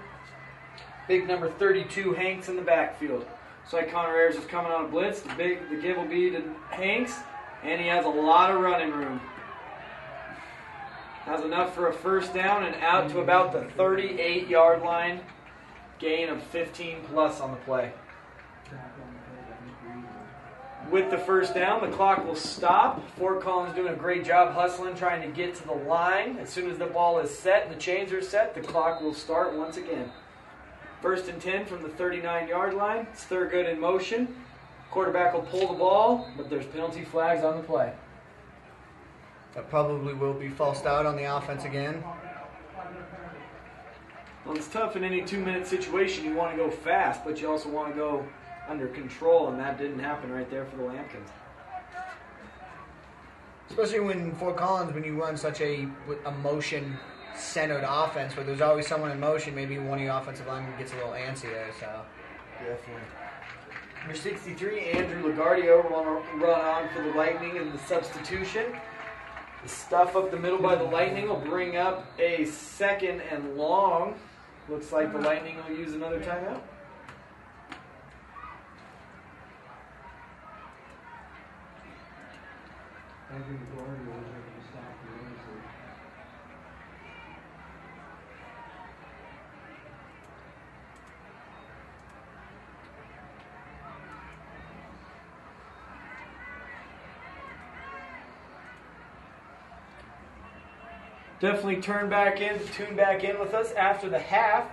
Big number 32, Hanks in the backfield. So Connor Ayers is coming on a blitz. The give will be to Hanks, and he has a lot of running room. Has enough for a first down and out to about the 38-yard line. Gain of 15 plus on the play. With the first down, the clock will stop. Fort Collins doing a great job hustling, trying to get to the line. As soon as the ball is set and the chains are set, the clock will start once again. 1st and 10 from the 39-yard line. It's Thurgood in motion. Quarterback will pull the ball, but there's penalty flags on the play. That probably will be false start on the offense again. Well, it's tough in any 2-minute situation. You want to go fast, but you also want to go under control, and that didn't happen right there for the Lampkins. Especially when Fort Collins, when you run such a motion-centered offense, where there's always someone in motion, maybe one of your offensive linemen gets a little antsy there. So definitely. Number 63, Andrew Lagardio will run on for the Lightning in the substitution. The stuff up the middle by the Lightning will bring up a 2nd and long. Looks like the Lightning will use another timeout. Definitely tune back in with us after the half.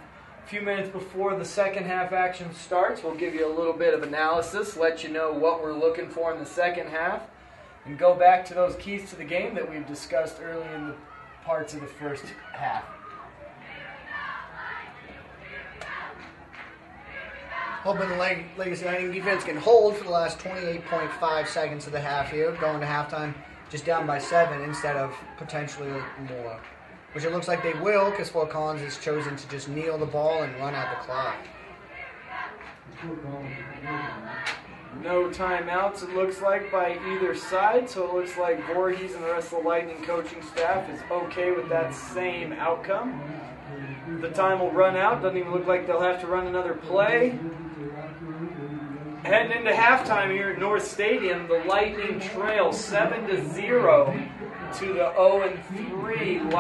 A few minutes before the second half action starts, we'll give you a little bit of analysis, let you know what we're looking for in the second half. and go back to those keys to the game that we've discussed early in the parts of the first half. Hoping the Legacy Lightning defense can hold for the last 28.5 seconds of the half here, going to halftime just down by 7 instead of potentially more. Which it looks like they will, because Fort Collins has chosen to just kneel the ball and run out the clock. No timeouts, it looks like, by either side, so it looks like Voorhees and the rest of the Lightning coaching staff is okay with that same outcome. The time will run out, doesn't even look like they'll have to run another play. Heading into halftime here at North Stadium, the Lightning trail 7-0 to the 0-3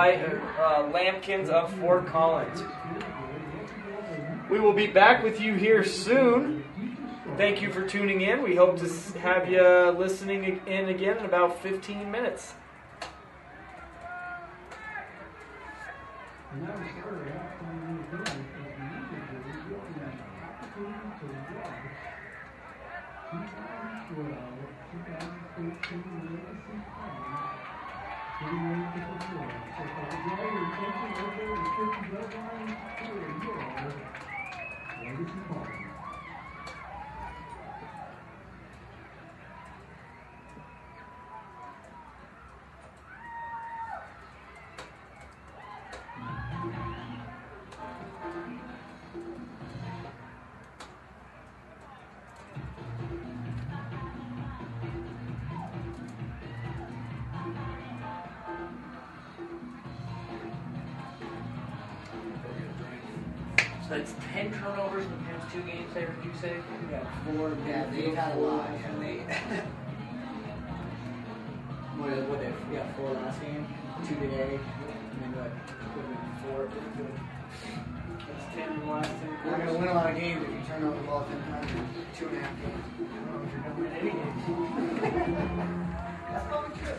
Lambkins of Fort Collins. We will be back with you here soon. Thank you for tuning in. We hope to have you listening in again in about 15 minutes. So it's 10 turnovers in the past 2 games there, did you say? Yeah, 4. Yeah, they've had a lot. Yeah, they. what they? Yeah, 4 last game, 2 today, and then what? 4. That's 10 in the last 10. You're going to win a lot of games if you turn over the ball 10 times in 2.5 games. I don't know if you're going to win any games. That's probably true.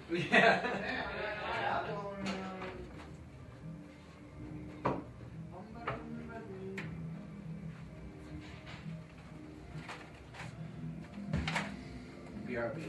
Yeah. BRB.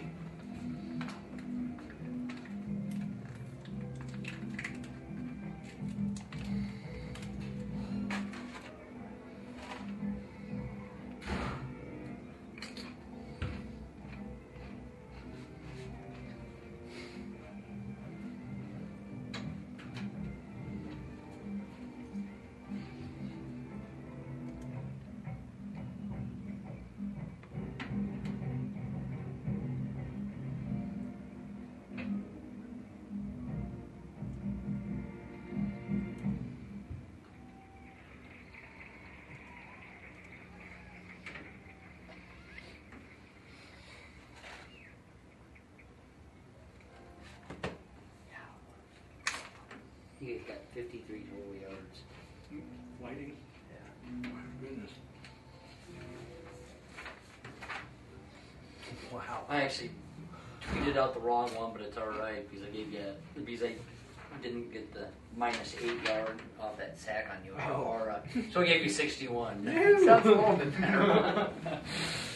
He got 53 total yards. Lighting? Yeah. My goodness. Wow. I actually tweeted out the wrong one, but it's alright because I didn't get the -8 yard off that sack on you. So I gave you 61. Sounds a little bit better.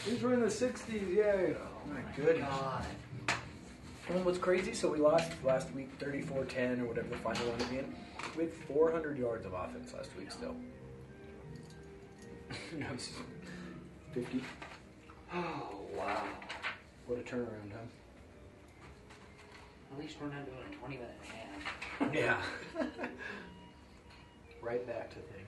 These were in the 60s, yay. Oh my goodness. God. And what's crazy, so we lost last week 34-10 or whatever the final ended up being. We had 400 yards of offense last week still. 50. Oh, wow. What a turnaround, huh? At least we're not doing a 20-minute half. Yeah. Right back to things.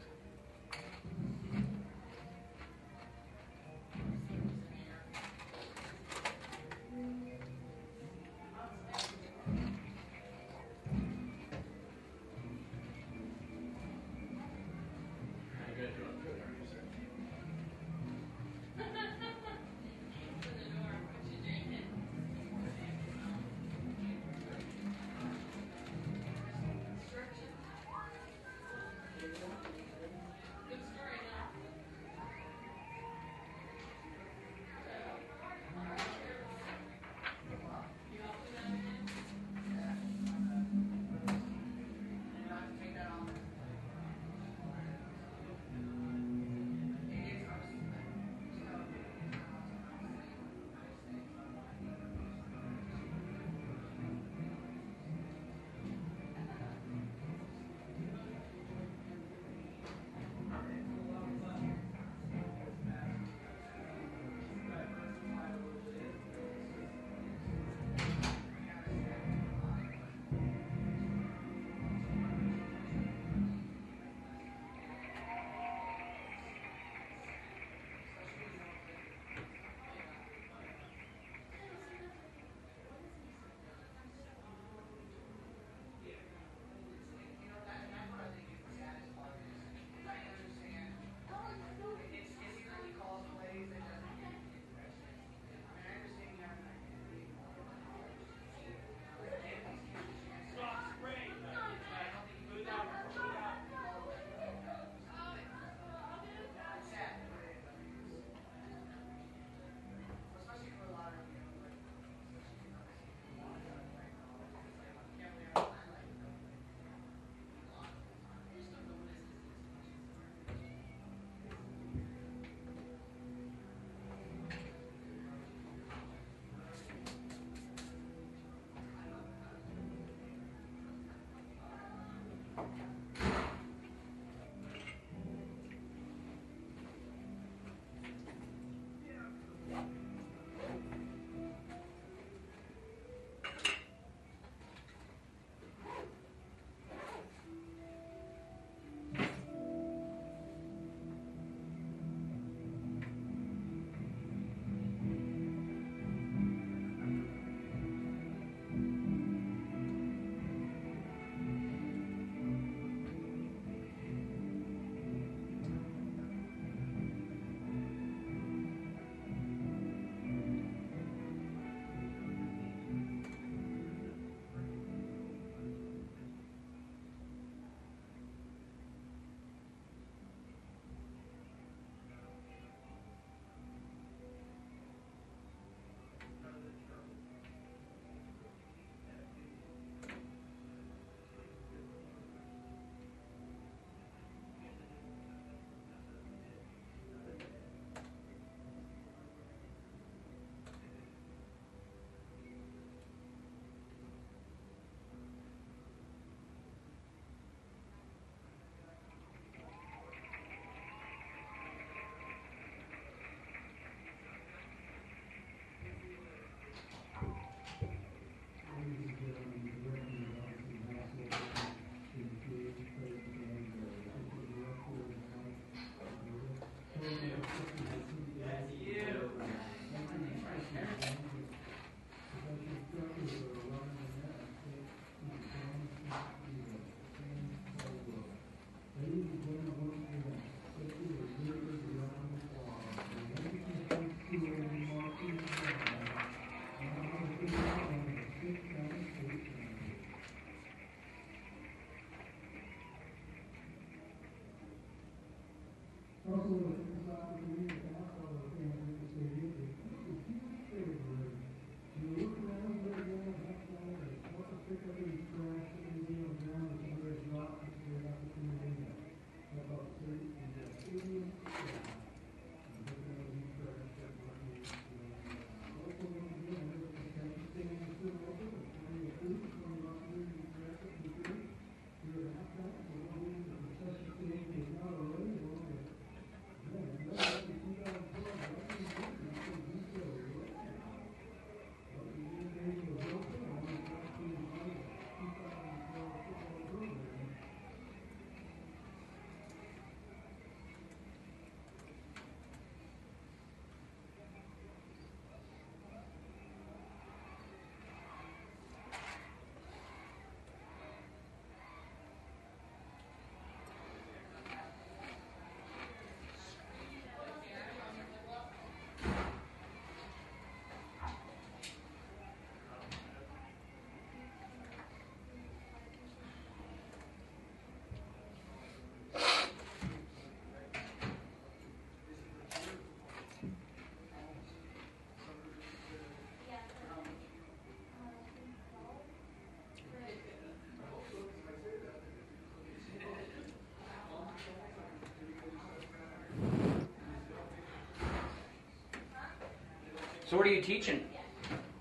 So what are you teaching?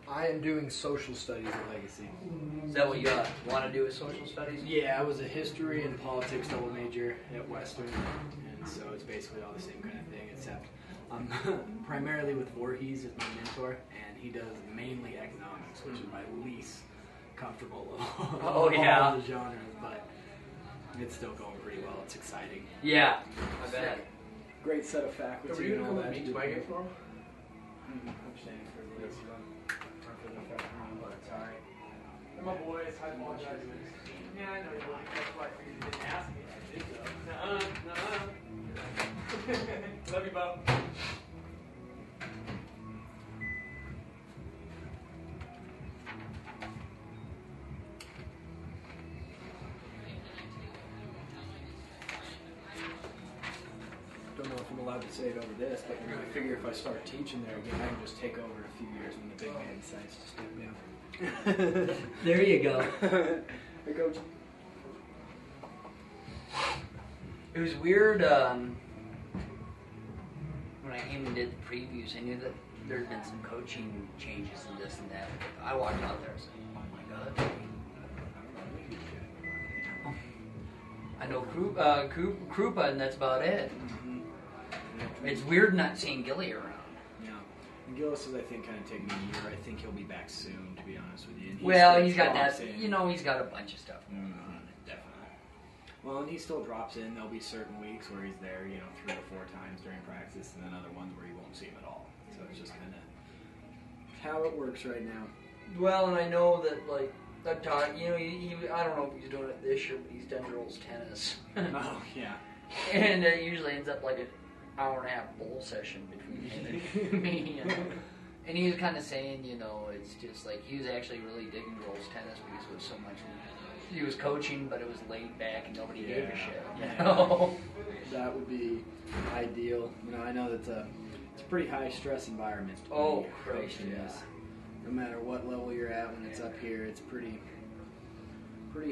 I am doing social studies at Legacy. Is that what you want to do with social studies? Yeah, I was a history and politics double major at Western, and so it's basically all the same kind of thing, except I'm primarily with Voorhees as my mentor, and he does mainly economics, which is my least comfortable of all the genres, but it's still going pretty well. It's exciting. Yeah, I bet. Great set of faculty. Are you going to come meet Twaggett for him? I'm standing for the list of them. For the freshman, but it's alright. They're my boys. I apologize. Yeah, I know you like. That's why I figured you didn't ask me. I did though. Love you, Bob. Don't know if I'm allowed to say it over this, but I figure if I start teaching there again, I can just take over in a few years when the big man decides to step down. There you go. Hey, Coach. It was weird when I came and did the previews. I knew that there had been some coaching changes and this and that. I walked out there and said, "Oh my God." I know Krupa, and that's about it. It's weird not seeing Gilly around. Yeah. And Gillis is, I think, kind of taking a year. I think he'll be back soon, to be honest with you. And He's got that, he's got a bunch of stuff going on. Definitely. Well, and he still drops in. There'll be certain weeks where he's there, 3 or 4 times during practice, and then other ones where you won't see him at all. So it's just kind of how it works right now. Well, and I know that, I've talked, I don't know if he's doing it this year, but he's done girls tennis. Oh, yeah. And it usually ends up like an hour-and-a-half bowl session between him and me. And he was kind of saying, it's just like he was actually really digging girls tennis because it was so much. He was coaching, but it was laid back and nobody gave a shit. That would be ideal. I know that it's a pretty high stress environment. Oh, Christ, yeah. No matter what level you're at, when it's up here, it's pretty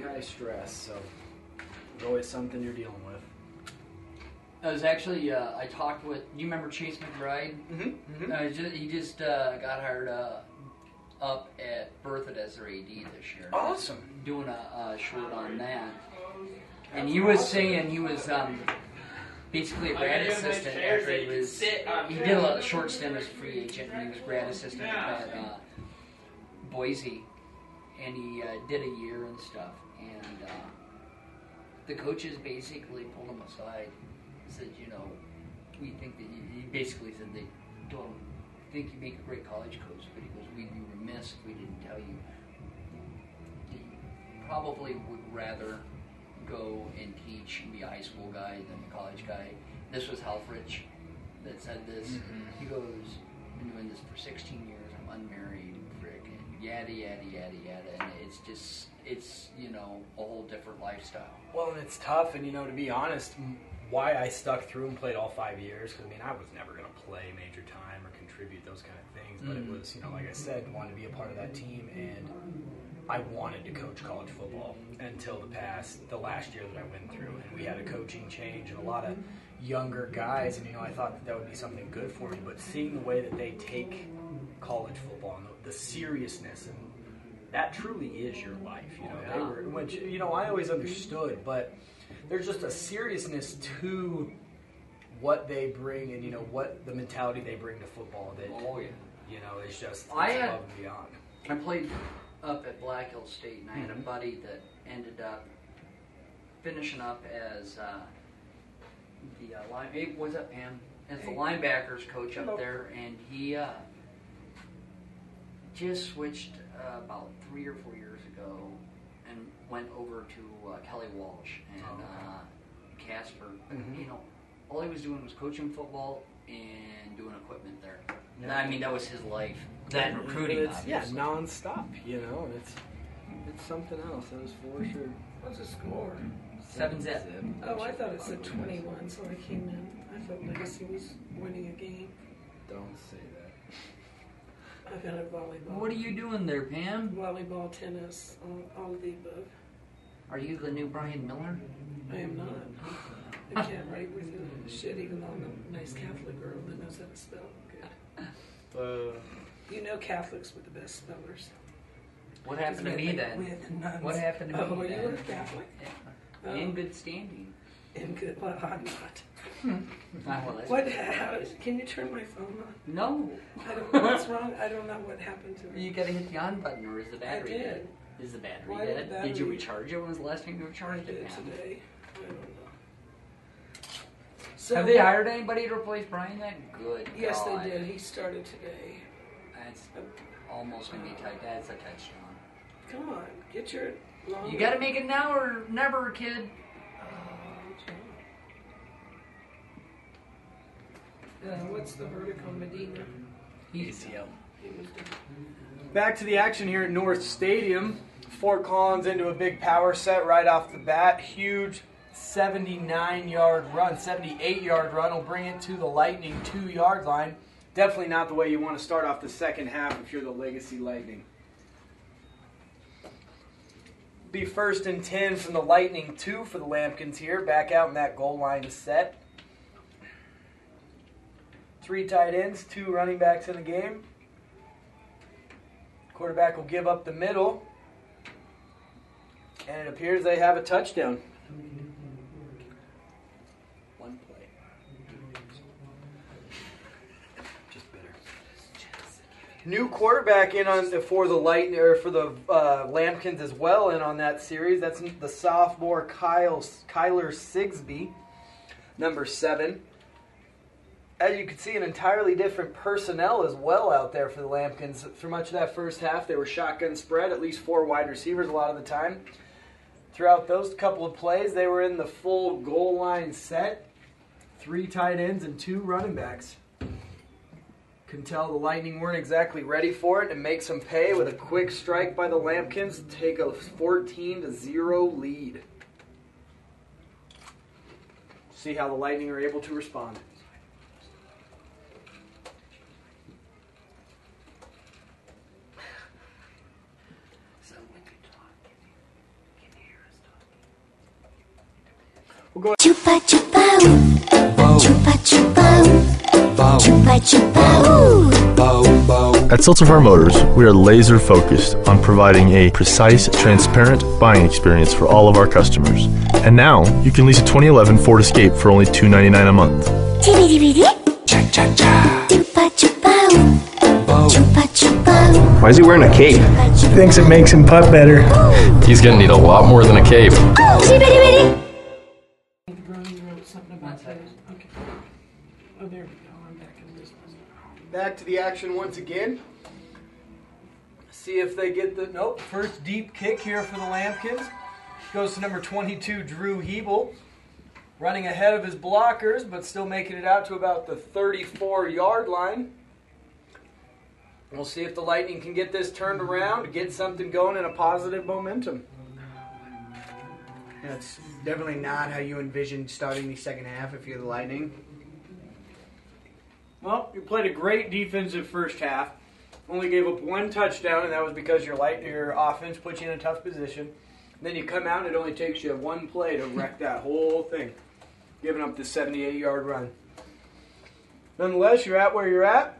high stress. So there's always something you're dealing with. I was actually, I talked with, do you remember Chase McBride? Mm-hmm. He just got hired up at Berthoud as their AD this year. Awesome. Doing a short on that. And he was saying he was basically a grad assistant after he did a short stint as a free agent, and he was grad assistant at Boise. And he did a year and stuff. And the coaches basically pulled him aside. Said, we think that he basically said they don't think you make a great college coach, but he goes, we'd be remiss if we didn't tell you. You probably would rather go and teach and be a high school guy than a college guy. This was Halfrich that said this. Mm-hmm. He goes, I've been doing this for 16 years, I'm unmarried, frick, and yada, yada, yada, yada, and it's a whole different lifestyle. Well, and it's tough, and to be honest, why I stuck through and played all 5 years, because I was never going to play major time or contribute those kind of things, but it was, like I said, wanted to be a part of that team, and I wanted to coach college football until the last year that I went through, and we had a coaching change and a lot of younger guys, and I thought that would be something good for me, but seeing the way that they take college football and the seriousness, and that truly is your life, they were, which, I always understood, but there's just a seriousness to what they bring and, what the mentality they bring to football that, is just above and beyond. I played up at Black Hill State, and I had a buddy that ended up finishing up as what's up, Pam? As the linebackers coach up there, and he just switched about 3 or 4 years ago and went over to Kelly Walsh and Casper. Mm-hmm. All he was doing was coaching football and doing equipment there. Yeah. That was his life. That recruiting, obviously. Non-stop, and it's something else. That was for sure. What's the score? 7-zip. Oh, I thought it said 21, so I came in. I thought Legacy was winning a game. Don't say that. I've got a volleyball. What are you doing there, Pam? Volleyball, tennis, all of the above. Are you the new Brian Miller? I am not. I can't write with a shit, even though I'm a nice Catholic girl that knows how to spell good. You know Catholics were the best spellers. What happened to me then? What happened to me Oh, then? you were Catholic? Yeah. In good standing. In good, well, I'm not. What? Can you turn my phone on? No. I don't know what's wrong. I don't know what happened to me. You gotta hit the on button, or is the battery I did. dead? Is the battery Why dead? did Did you recharge it? When was the last time you recharged I it? did Pam? today. I don't know. So Have they hired anybody to replace Brian then? Good Yes, God. they did. He started today. That's almost gonna be tight. That's a touchdown. Come on, get your. You gotta make it now or never, kid. What's the verdict on Medina? ACL. Back to the action here at North Stadium. Fort Collins into a big power set right off the bat. Huge 78-yard run will bring it to the Lightning 2-yard line. Definitely not the way you want to start off the second half if you're the Legacy Lightning. Be 1st and 10 from the Lightning 2 for the Lampkins here. Back out in that goal line set. 3 tight ends, 2 running backs in the game. Quarterback will give up the middle. And it appears they have a touchdown. One play. Just better. New quarterback in on for the Lightning or for the Lampkins as well in on that series. That's the sophomore Kyler Sigsby, number 7. As you can see, an entirely different personnel as well out there for the Lampkins. For much of that first half, they were shotgun spread, at least 4 wide receivers a lot of the time. Throughout those couple of plays, they were in the full goal line set. 3 tight ends and 2 running backs. Can tell the Lightning weren't exactly ready for it and make some pay with a quick strike by the Lampkins to take a 14-0 lead. See how the Lightning are able to respond. We'll go Chupa chupa ooh. Chupa chupa ooh. Chupa chupa ooh. At Silverfire Motors, we are laser focused on providing a precise, transparent buying experience for all of our customers. And now, you can lease a 2011 Ford Escape for only $299 a month. Tibbity bitty. Cha cha cha. Chupa chupa ooh. Chupa chupa ooh. Why is he wearing a cape? Thinks it makes him putt better. He's gonna need a lot more than a cape. Tibbity bitty. Okay. Oh, there we go. I'm back in this one. back to the action once again. See if they get the... Nope. First deep kick here for the Lampkins. Goes to number 22, Drew Hebel. Running ahead of his blockers, but still making it out to about the 34-yard line. We'll see if the Lightning can get this turned around, get something going in a positive momentum. That's definitely not how you envisioned starting the second half if you're the Lightning. Well, you played a great defensive first half. Only gave up one touchdown, and that was because your offense put you in a tough position. Then you come out, and it only takes you one play to wreck that whole thing, giving up the 78-yard run. Nonetheless, you're at where you're at.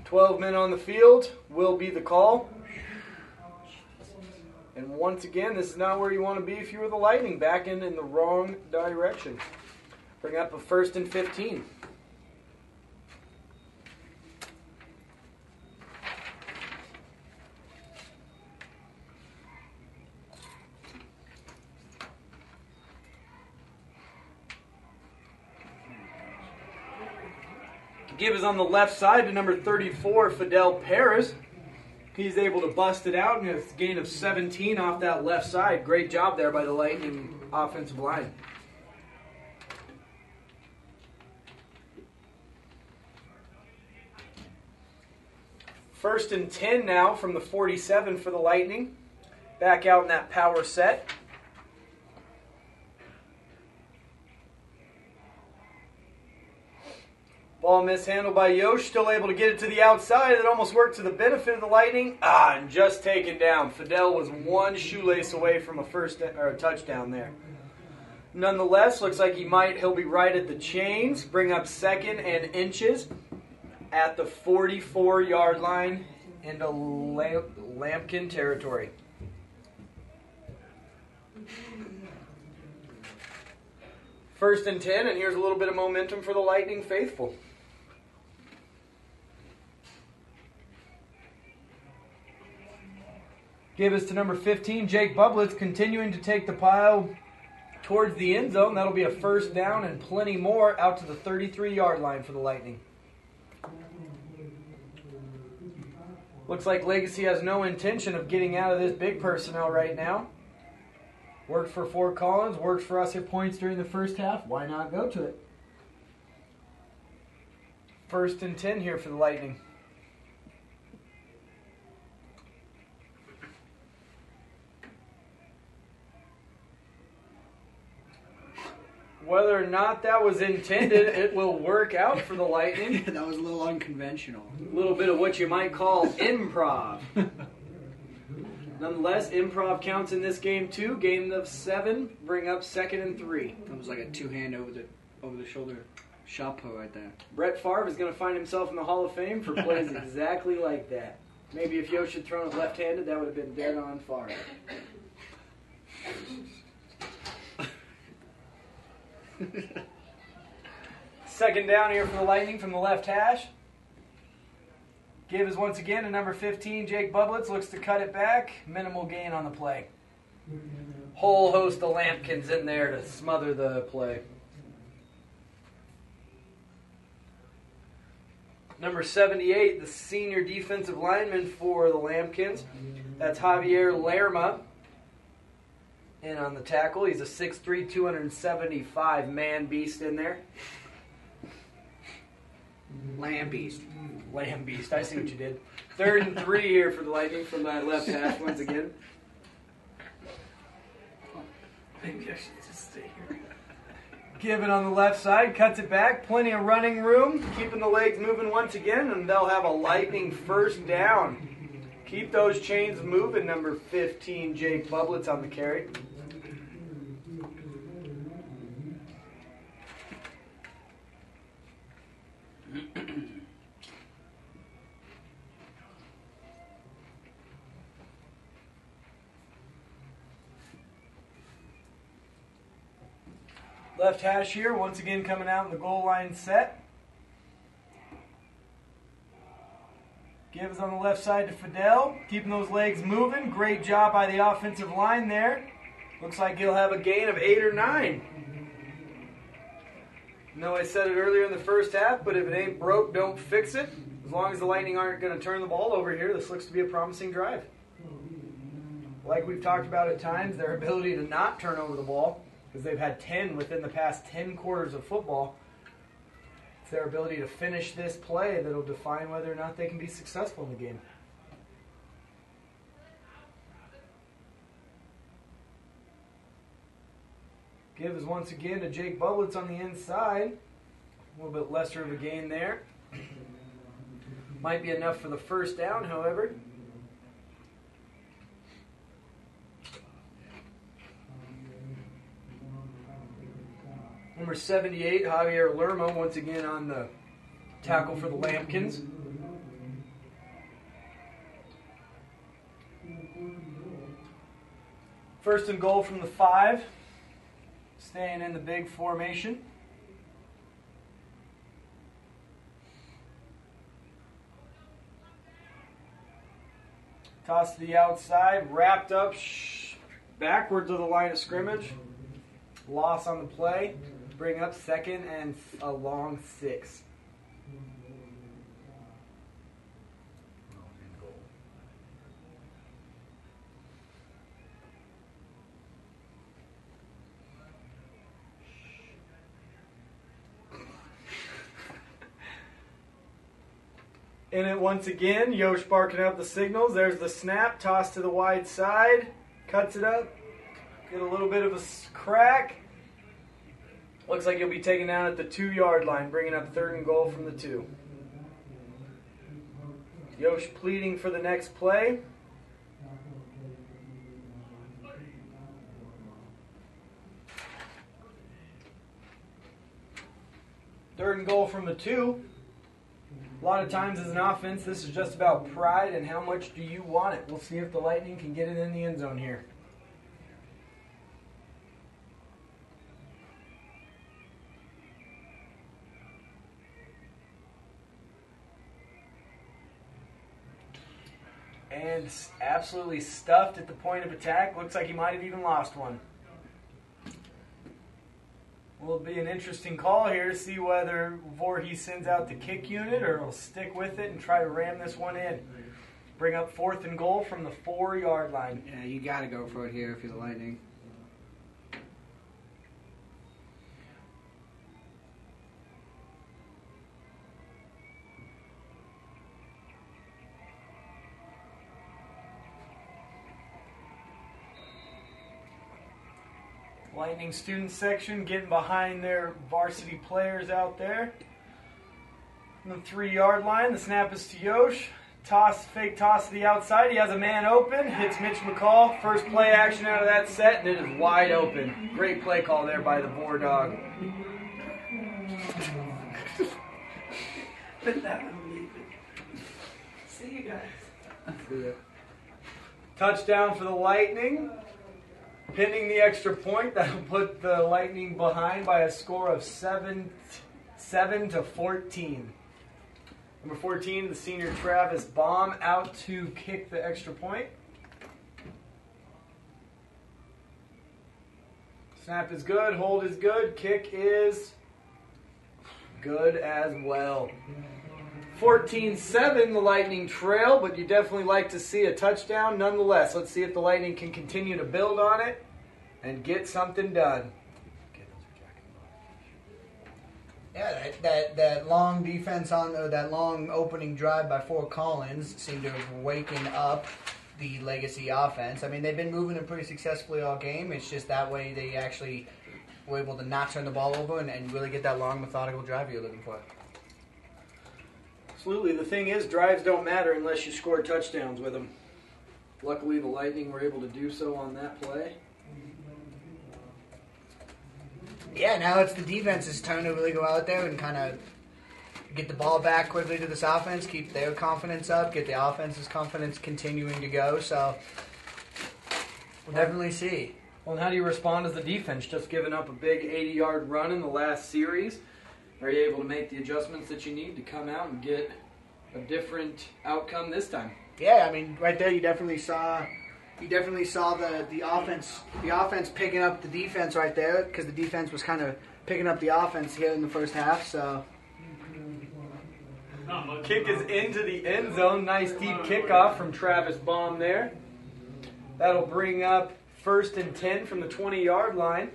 12 men on the field will be the call. And once again, this is not where you want to be if you were the Lightning, backing in the wrong direction. Bring up a 1st and 15. Give is on the left side to number 34, Fidel Paris. He's able to bust it out, and it's a gain of 17 off that left side. Great job there by the Lightning offensive line. First and 10 now from the 47 for the Lightning. Back out in that power set. Ball mishandled by Yosh, still able to get it to the outside. It almost worked to the benefit of the Lightning. And just taken down. Fidel was one shoelace away from a touchdown there. Nonetheless, looks like he'll be right at the chains. Bring up 2nd and inches. at the 44-yard line into Lampkin territory. First and 10, and here's a little bit of momentum for the Lightning faithful. Give us to number 15, Jake Bublitz, continuing to take the pile towards the end zone. That'll be a first down and plenty more out to the 33-yard line for the Lightning. Looks like Legacy has no intention of getting out of this big personnel right now. Worked for Fort Collins, worked for us at points during the first half. Why not go to it? First and 10 here for the Lightning. Whether or not that was intended, it will work out for the Lightning. That was a little unconventional. A little bit of what you might call improv. Nonetheless, improv counts in this game too. Gain of 7, bring up 2nd and 3. That was like a two-hand over the shoulder shot put right there. Brett Favre is going to find himself in the Hall of Fame for plays exactly like that. Maybe if Yosh had thrown it left-handed, that would have been dead on far. Second down here for the Lightning from the left hash. Give is once again to number 15, Jake Bublitz. Looks to cut it back. Minimal gain on the play. Whole host of Lampkins in there to smother the play. Number 78, the senior defensive lineman for the Lampkins. That's Javier Lerma. In on the tackle. He's a 6'3", 275 man beast in there. Lamb beast. Lamb beast. I see what you did. 3rd and 3 here for the Lightning from that left hash once again. Maybe I should just stay here. Given on the left side, cuts it back. Plenty of running room. Keeping the legs moving once again, and they'll have a Lightning first down. Keep those chains moving, number 15, Jake Bublitz on the carry. Left hash here, once again coming out in the goal line set. Gives on the left side to Fidel, keeping those legs moving. Great job by the offensive line there. Looks like he'll have a gain of 8 or 9. I know I said it earlier in the first half, but if it ain't broke, don't fix it. As long as the Lightning aren't going to turn the ball over here, this looks to be a promising drive. Like we've talked about at times, their ability to not turn over the ball, because they've had 10 within the past 10 quarters of football. It's their ability to finish this play that will define whether or not they can be successful in the game. Give is once again to Jake Bublitz on the inside. A little bit lesser of a gain there. Might be enough for the first down, however. Number 78, Javier Lerma, once again on the tackle for the Lampkins. First and goal from the 5. Staying in the big formation. Toss to the outside, wrapped up backwards of the line of scrimmage. Loss on the play. Bring up 2nd and a long 6. In it once again, Yosh barking up the signals. There's the snap, toss to the wide side, cuts it up, get a little bit of a crack. Looks like he'll be taken down at the 2-yard line, bringing up 3rd and goal from the 2. Yosh pleading for the next play. Third and goal from the 2. A lot of times as an offense, this is just about pride and how much do you want it. We'll see if the Lightning can get it in the end zone here. And absolutely stuffed at the point of attack. Looks like he might have even lost one. Will be an interesting call here to see whether Voorhees sends out the kick unit or will stick with it and try to ram this one in. Bring up 4th and goal from the 4-yard line. Yeah, you got to go for it here if you're the Lightning. Lightning student section getting behind their varsity players out there. From the 3-yard line, the snap is to Yosh. Fake toss to the outside. He has a man open. Hits Mitch McCall. First play action out of that set, and it is wide open. Great play call there by the Boar Dog. Put that on me. See you guys. See ya. Touchdown for the Lightning. Pinning the extra point, that'll put the Lightning behind by a score of 7 to 14. Number 14, the senior Travis Baum, out to kick the extra point. Snap is good, hold is good, kick is good as well. 14-7, the Lightning trail, but you definitely like to see a touchdown nonetheless. Let's see if the Lightning can continue to build on it and get something done. Yeah, that long defense that long opening drive by Fort Collins seemed to have waken up the Legacy offense. I mean, they've been moving it pretty successfully all game. It's just that way they actually were able to not turn the ball over and really get that long, methodical drive you're looking for. Absolutely. The thing is, drives don't matter unless you score touchdowns with them. Luckily, the Lightning were able to do so on that play. Yeah, now it's the defense's turn to really go out there and kind of get the ball back quickly to this offense, keep their confidence up, get the offense's confidence continuing to go. So we'll definitely see. Well, and how do you respond as the defense? Just giving up a big 80-yard run in the last series. Are you able to make the adjustments that you need to come out and get a different outcome this time? Yeah, I mean, right there you definitely saw the offense picking up the defense right there because the defense was kind of picking up the offense here in the first half. So kick is into the end zone. Nice deep kickoff from Travis Baum there. That'll bring up 1st and 10 from the 20-yard line.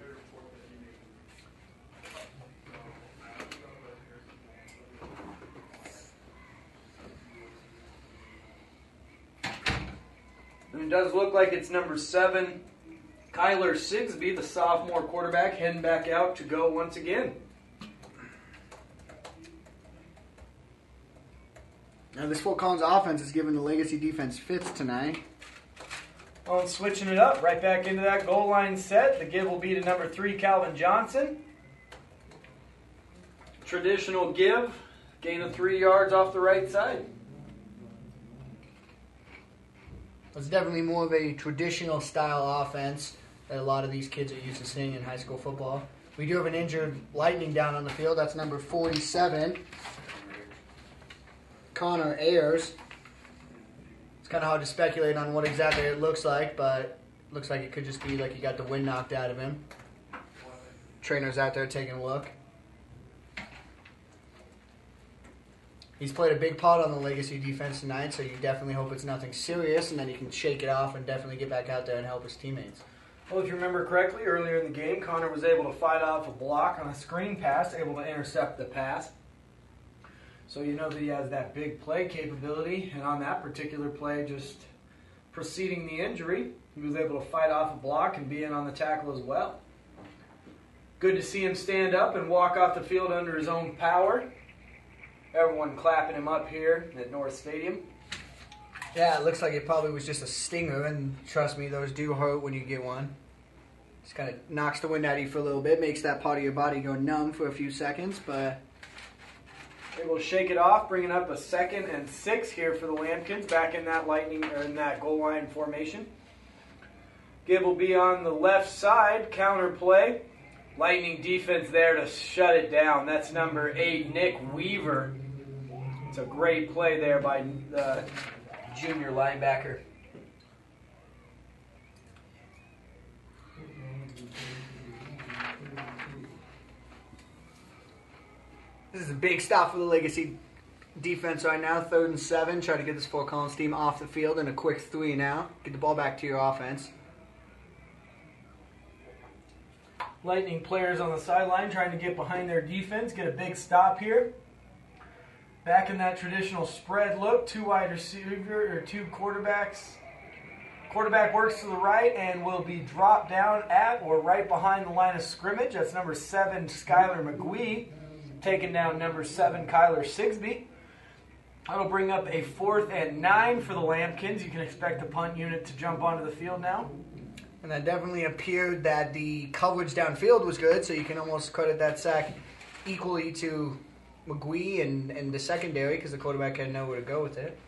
And it does look like it's number 7, Kyler Sigsby, the sophomore quarterback, heading back out to go once again. Now this Fort Collins offense is giving the Legacy defense fits tonight. Well, and switching it up right back into that goal line set. The give will be to number 3, Calvin Johnson. Traditional give, gain of 3 yards off the right side. It's definitely more of a traditional style offense that a lot of these kids are used to seeing in high school football. We do have an injured Lightning down on the field. That's number 47, Connor Ayers. It's kind of hard to speculate on what exactly it looks like, but it looks like it could just be like he got the wind knocked out of him. Trainer's out there taking a look. He's played a big part on the Legacy defense tonight, so you definitely hope it's nothing serious, and then he can shake it off and definitely get back out there and help his teammates. Well, if you remember correctly, earlier in the game, Connor was able to fight off a block on a screen pass, able to intercept the pass. So you know that he has that big play capability, and on that particular play, just preceding the injury, he was able to fight off a block and be in on the tackle as well. Good to see him stand up and walk off the field under his own power. Everyone clapping him up here at North Stadium. Yeah, it looks like it probably was just a stinger, and trust me, those do hurt when you get one. Just kind of knocks the wind out of you for a little bit, makes that part of your body go numb for a few seconds, but Able to shake it off, bringing up a 2nd and 6 here for the Lambkins, back in that in that goal line formation. Give will be on the left side, counter play. Lightning defense there to shut it down. That's number 8, Nick Weaver. It's a great play there by the junior linebacker. This is a big stop for the Legacy defense right now. 3rd and 7. Try to get this Fort Collins team off the field and a quick 3 now. Get the ball back to your offense. Lightning players on the sideline trying to get behind their defense, get a big stop here. Back in that traditional spread look, 2 wide receiver or 2 quarterbacks. Quarterback works to the right and will be dropped down at or right behind the line of scrimmage. That's number 7, Skylar McGwee, taking down number 7, Kyler Sigsby. That'll bring up a 4th and 9 for the Lambkins. You can expect the punt unit to jump onto the field now. And that definitely appeared that the coverage downfield was good, so you can almost credit that sack equally to McGwee and the secondary because the quarterback had nowhere to go with it.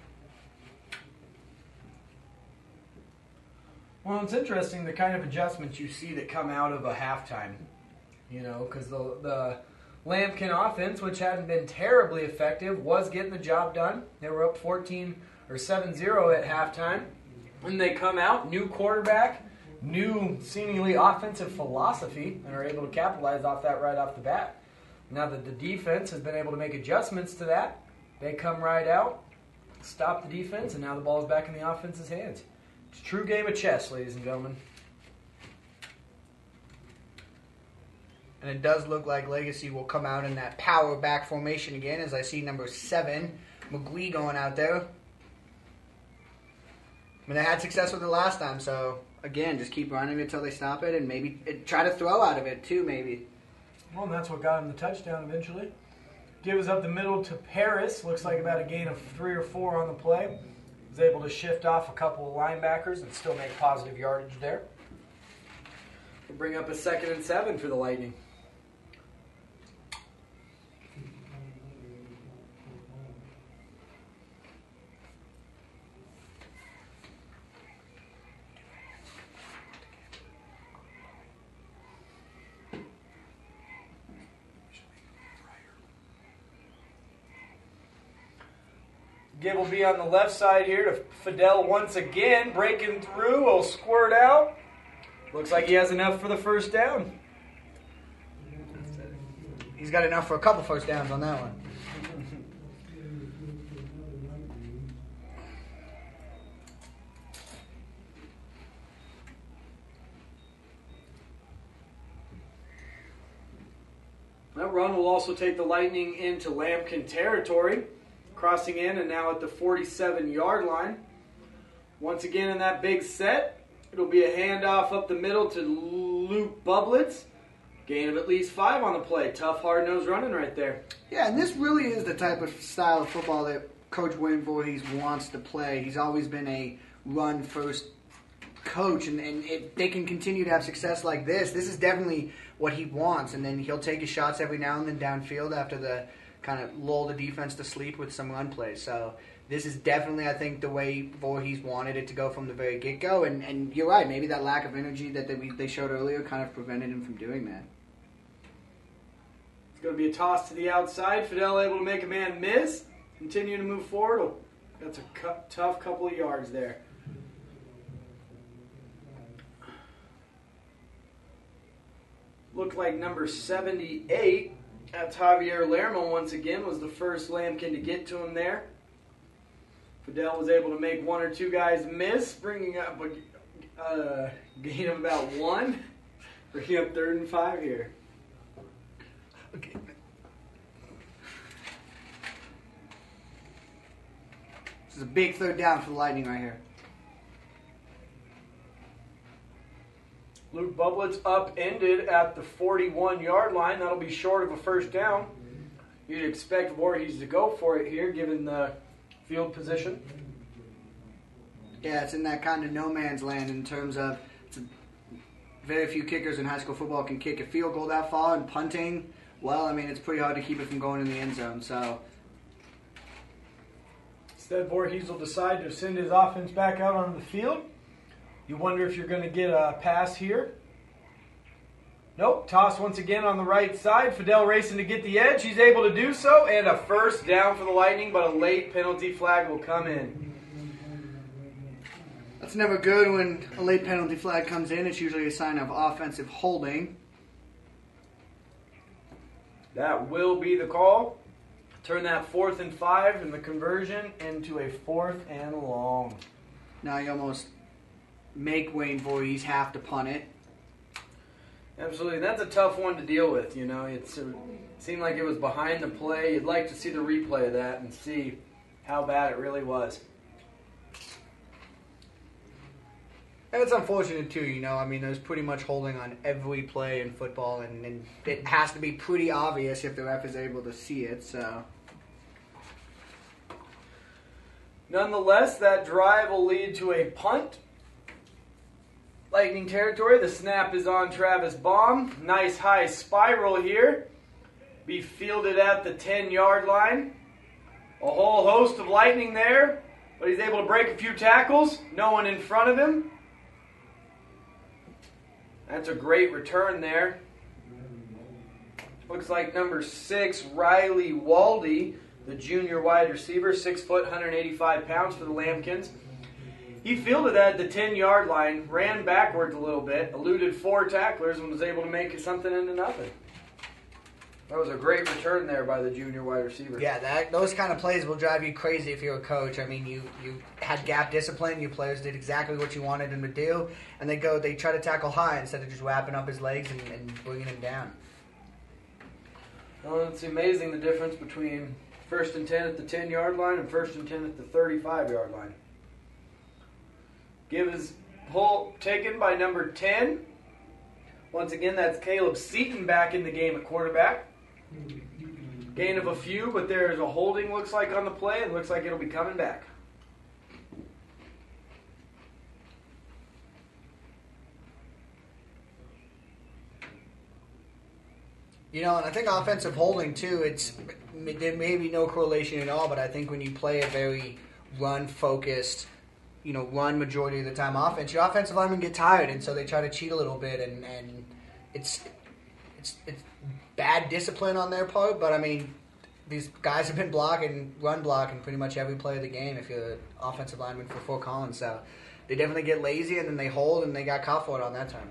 Well, it's interesting the kind of adjustments you see that come out of a halftime. You know, because the Lambkin offense, which hadn't been terribly effective, was getting the job done. They were up 7-0 at halftime. When they come out, new quarterback, new seemingly offensive philosophy, and are able to capitalize off that right off the bat. Now that the defense has been able to make adjustments to that, they come right out, stop the defense, and now the ball is back in the offense's hands. It's a true game of chess, ladies and gentlemen. And it does look like Legacy will come out in that power back formation again, as I see number 7, McGwee, going out there. I mean, they had success with it last time, so again, just keep running until they stop it, and maybe try to throw out of it too, maybe. Well, and that's what got him the touchdown eventually. Gives up the middle to Paris. Looks like about a gain of 3 or 4 on the play. Was able to shift off a couple of linebackers and still make positive yardage there. We'll bring up a 2nd and 7 for the Lightning. Give will be on the left side here to Fidel once again, breaking through, will squirt out. Looks like he has enough for the first down. He's got enough for a couple first downs on that one. That run will also take the Lightning into Lambkin territory. Crossing in and now at the 47-yard line. Once again in that big set, it'll be a handoff up the middle to Luke Bublitz. Gain of at least 5 on the play. Tough, hard-nosed running right there. Yeah, and this really is the type of style of football that Coach Wayne Voorhees wants to play. He's always been a run-first coach, and if they can continue to have success like this is definitely what he wants. And then he'll take his shots every now and then downfield after the kind of lull the defense to sleep with some run plays. So this is definitely, I think, the way Voorhees wanted it to go from the very get-go. And you're right, maybe that lack of energy that they showed earlier kind of prevented him from doing that. It's going to be a toss to the outside. Fidel able to make a man miss. Continue to move forward. Oh, that's a tough couple of yards there. Looked like number 78, that's Javier Lermo once again, was the first Lambkin to get to him there. Fidel was able to make 1 or 2 guys miss, bringing up a gain of about 1. Bringing up 3rd and 5 here. Okay. This is a big 3rd down for the Lightning right here. Luke Bublitz upended at the 41-yard line. That'll be short of a first down. You'd expect Voorhees to go for it here, given the field position. Yeah, it's in that kind of no man's land in terms of very few kickers in high school football can kick a field goal that far, and punting, well, I mean, it's pretty hard to keep it from going in the end zone. So Instead, Voorhees will decide to send his offense back out onto the field. You wonder if you're going to get a pass here. Nope. Toss once again on the right side. Fidel racing to get the edge. He's able to do so. And a first down for the Lightning, but a late penalty flag will come in. That's never good when a late penalty flag comes in. It's usually a sign of offensive holding. That will be the call. Turn that 4th and 5 and the conversion into a 4th and long. Now you almost make Wayne Voorhees have to punt it. Absolutely. That's a tough one to deal with. You know, it seemed like it was behind the play. You'd like to see the replay of that and see how bad it really was. And it's unfortunate too, you know. I mean, there's pretty much holding on every play in football, and it has to be pretty obvious if the ref is able to see it. So, nonetheless, that drive will lead to a punt. Lightning territory. The snap is on Travis Baum. Nice high spiral here. Be fielded at the 10-yard line. A whole host of Lightning there, but he's able to break a few tackles. No one in front of him. That's a great return there. Looks like number 6, Riley Waldy, the junior wide receiver, 6 foot, 185 pounds for the Lambkins. He fielded at the 10-yard line, ran backwards a little bit, eluded 4 tacklers, and was able to make something into nothing. That was a great return there by the junior wide receiver. Yeah, those kind of plays will drive you crazy if you're a coach. I mean, you had gap discipline. Your players did exactly what you wanted them to do, and they try to tackle high instead of just wrapping up his legs and bringing him down. Well, it's amazing the difference between 1st and 10 at the 10-yard line and 1st and 10 at the 35-yard line. Give is taken by number 10. Once again, that's Caleb Seaton back in the game at quarterback. Gain of a few, but there's a holding, looks like, on the play, and looks like it'll be coming back. You know, and I think offensive holding, too, there may be no correlation at all, but I think when you play a very run-focused, run majority of the time offense, your offensive linemen get tired, and so they try to cheat a little bit, and it's bad discipline on their part, but I mean, these guys have been run blocking pretty much every play of the game if you're an offensive lineman for Fort Collins, so they definitely get lazy, and then they hold, and they got caught for it on that time.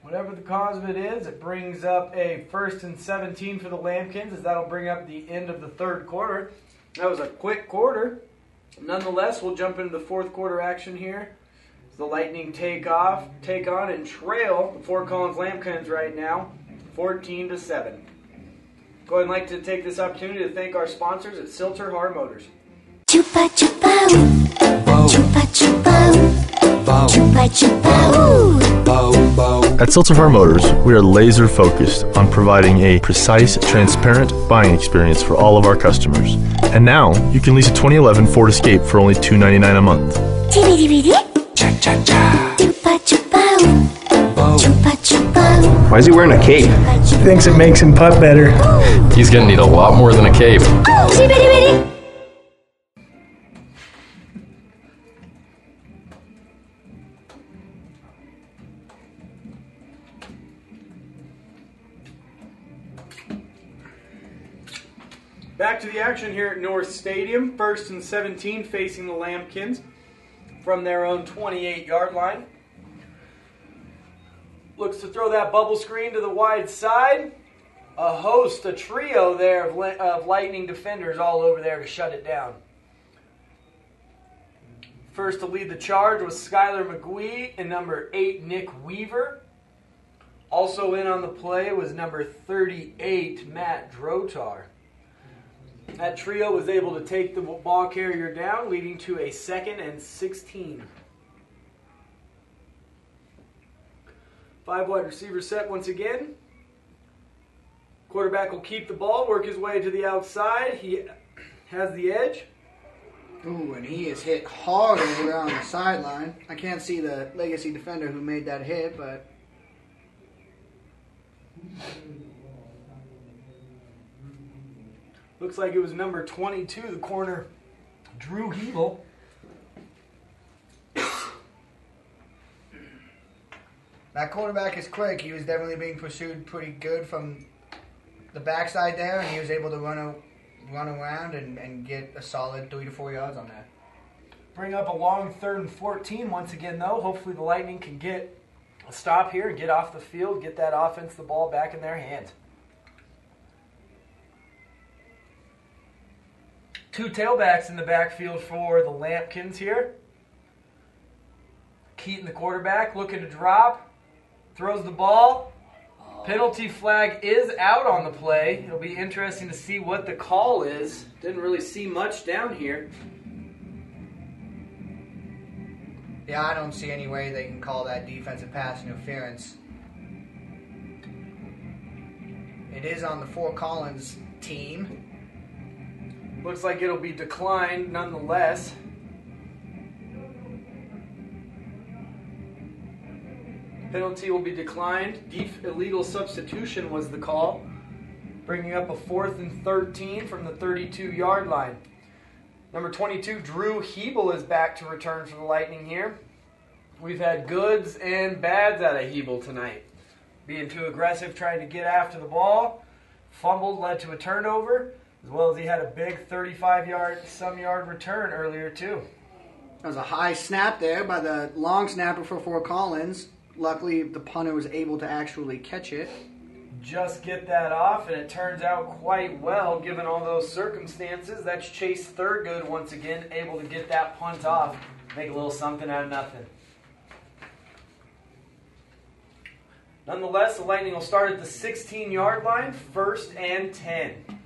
Whatever the cause of it is, it brings up a 1st and 17 for the Lambkins, as that'll bring up the end of the 3rd quarter. That was a quick quarter. Nonetheless, we'll jump into the 4th quarter action here. The Lightning take on, and trail the Fort Collins Lambkins right now, 14-7. Go ahead and like to take this opportunity to thank our sponsors at Silter Hard Motors. Chupa chupa chupa chupa chupa chupa. At Silver Motors, we are laser focused on providing a precise, transparent buying experience for all of our customers. And now, you can lease a 2011 Ford Escape for only $299 a month. Why is he wearing a cape? He thinks it makes him putt better. He's gonna need a lot more than a cape. Back to the action here at North Stadium. 1st and 17 facing the Lambkins from their own 28-yard line. Looks to throw that bubble screen to the wide side. A trio there of Lightning defenders all over there to shut it down. First to lead the charge was Skylar McGwee and number 8, Nick Weaver. Also in on the play was number 38, Matt Drotar. That trio was able to take the ball carrier down, leading to a 2nd and 16. 5 wide receiver set once again. Quarterback will keep the ball, work his way to the outside. He has the edge. Ooh, and he is hit hard over on the sideline. I can't see the legacy defender who made that hit, but... Looks like it was number 22, the corner, Drew Hebel. That quarterback is quick. He was definitely being pursued pretty good from the backside there, and he was able to run around and get a solid 3 to 4 yards on that. Bring up a long 3rd and 14 once again, though. Hopefully the Lightning can get a stop here, get off the field, get that offense the ball back in their hands. 2 tailbacks in the backfield for the Lampkins here. Keaton, the quarterback, looking to drop. Throws the ball. Penalty flag is out on the play. It'll be interesting to see what the call is. Didn't really see much down here. Yeah, I don't see any way they can call that defensive pass interference. It is on the Fort Collins team. Looks like it'll be declined nonetheless. Penalty will be declined. Illegal substitution was the call. Bringing up a 4th and 13 from the 32-yard line. Number 22, Drew Hebel, is back to return for the Lightning here. We've had goods and bads out of Hebel tonight. Being too aggressive, trying to get after the ball. Fumbled, led to a turnover, as well as he had a big 35-yard return earlier too. That was a high snap there by the long snapper for Fort Collins. Luckily, the punter was able to actually catch it. Just get that off, and it turns out quite well, given all those circumstances. That's Chase Thurgood once again, able to get that punt off, make a little something out of nothing. Nonetheless, the Lightning will start at the 16-yard line, 1st and 10.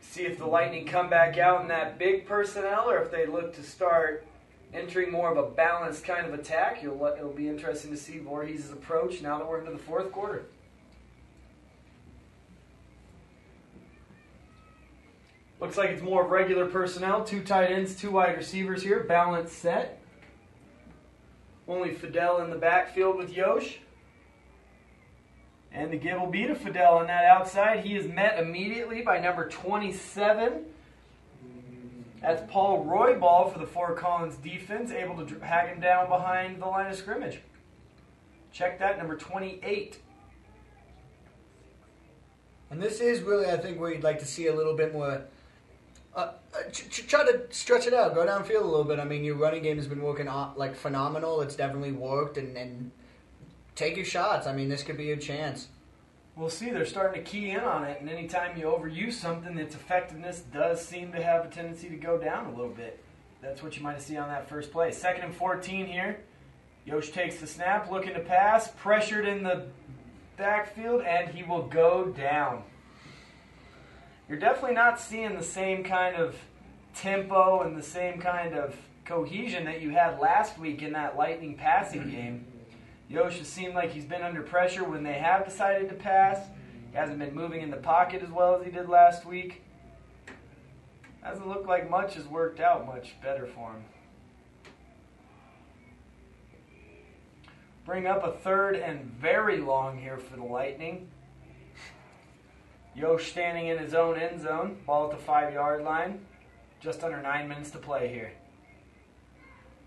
See if the Lightning come back out in that big personnel, or if they look to start entering more of a balanced kind of attack. It'll be interesting to see Voorhees' approach now that we're into the 4th quarter. Looks like it's more of regular personnel. 2 tight ends, 2 wide receivers here. Balanced set. Only Fidel in the backfield with Yosh. And the give will be to Fidel on that outside. He is met immediately by number 27. That's Paul Roybal for the Fort Collins defense, able to hack him down behind the line of scrimmage. Check that, number 28. And this is really, I think, where you'd like to see a little bit more. Try to stretch it out, go downfield a little bit. I mean, your running game has been working like phenomenal. It's definitely worked, and take your shots. I mean, this could be your chance. We'll see. They're starting to key in on it, and anytime you overuse something, its effectiveness does seem to have a tendency to go down a little bit. That's what you might see on that first play. 2nd and 14 here. Yosh takes the snap, looking to pass, pressured in the backfield, and he will go down. You're definitely not seeing the same kind of tempo and the same kind of cohesion that you had last week in that Lightning passing game. Yosh has seemed like he's been under pressure when they have decided to pass. He hasn't been moving in the pocket as well as he did last week. Doesn't look like much has worked out much better for him. Bring up a 3rd and very long here for the Lightning. Yosh standing in his own end zone. Ball at the 5-yard line. Just under 9 minutes to play here.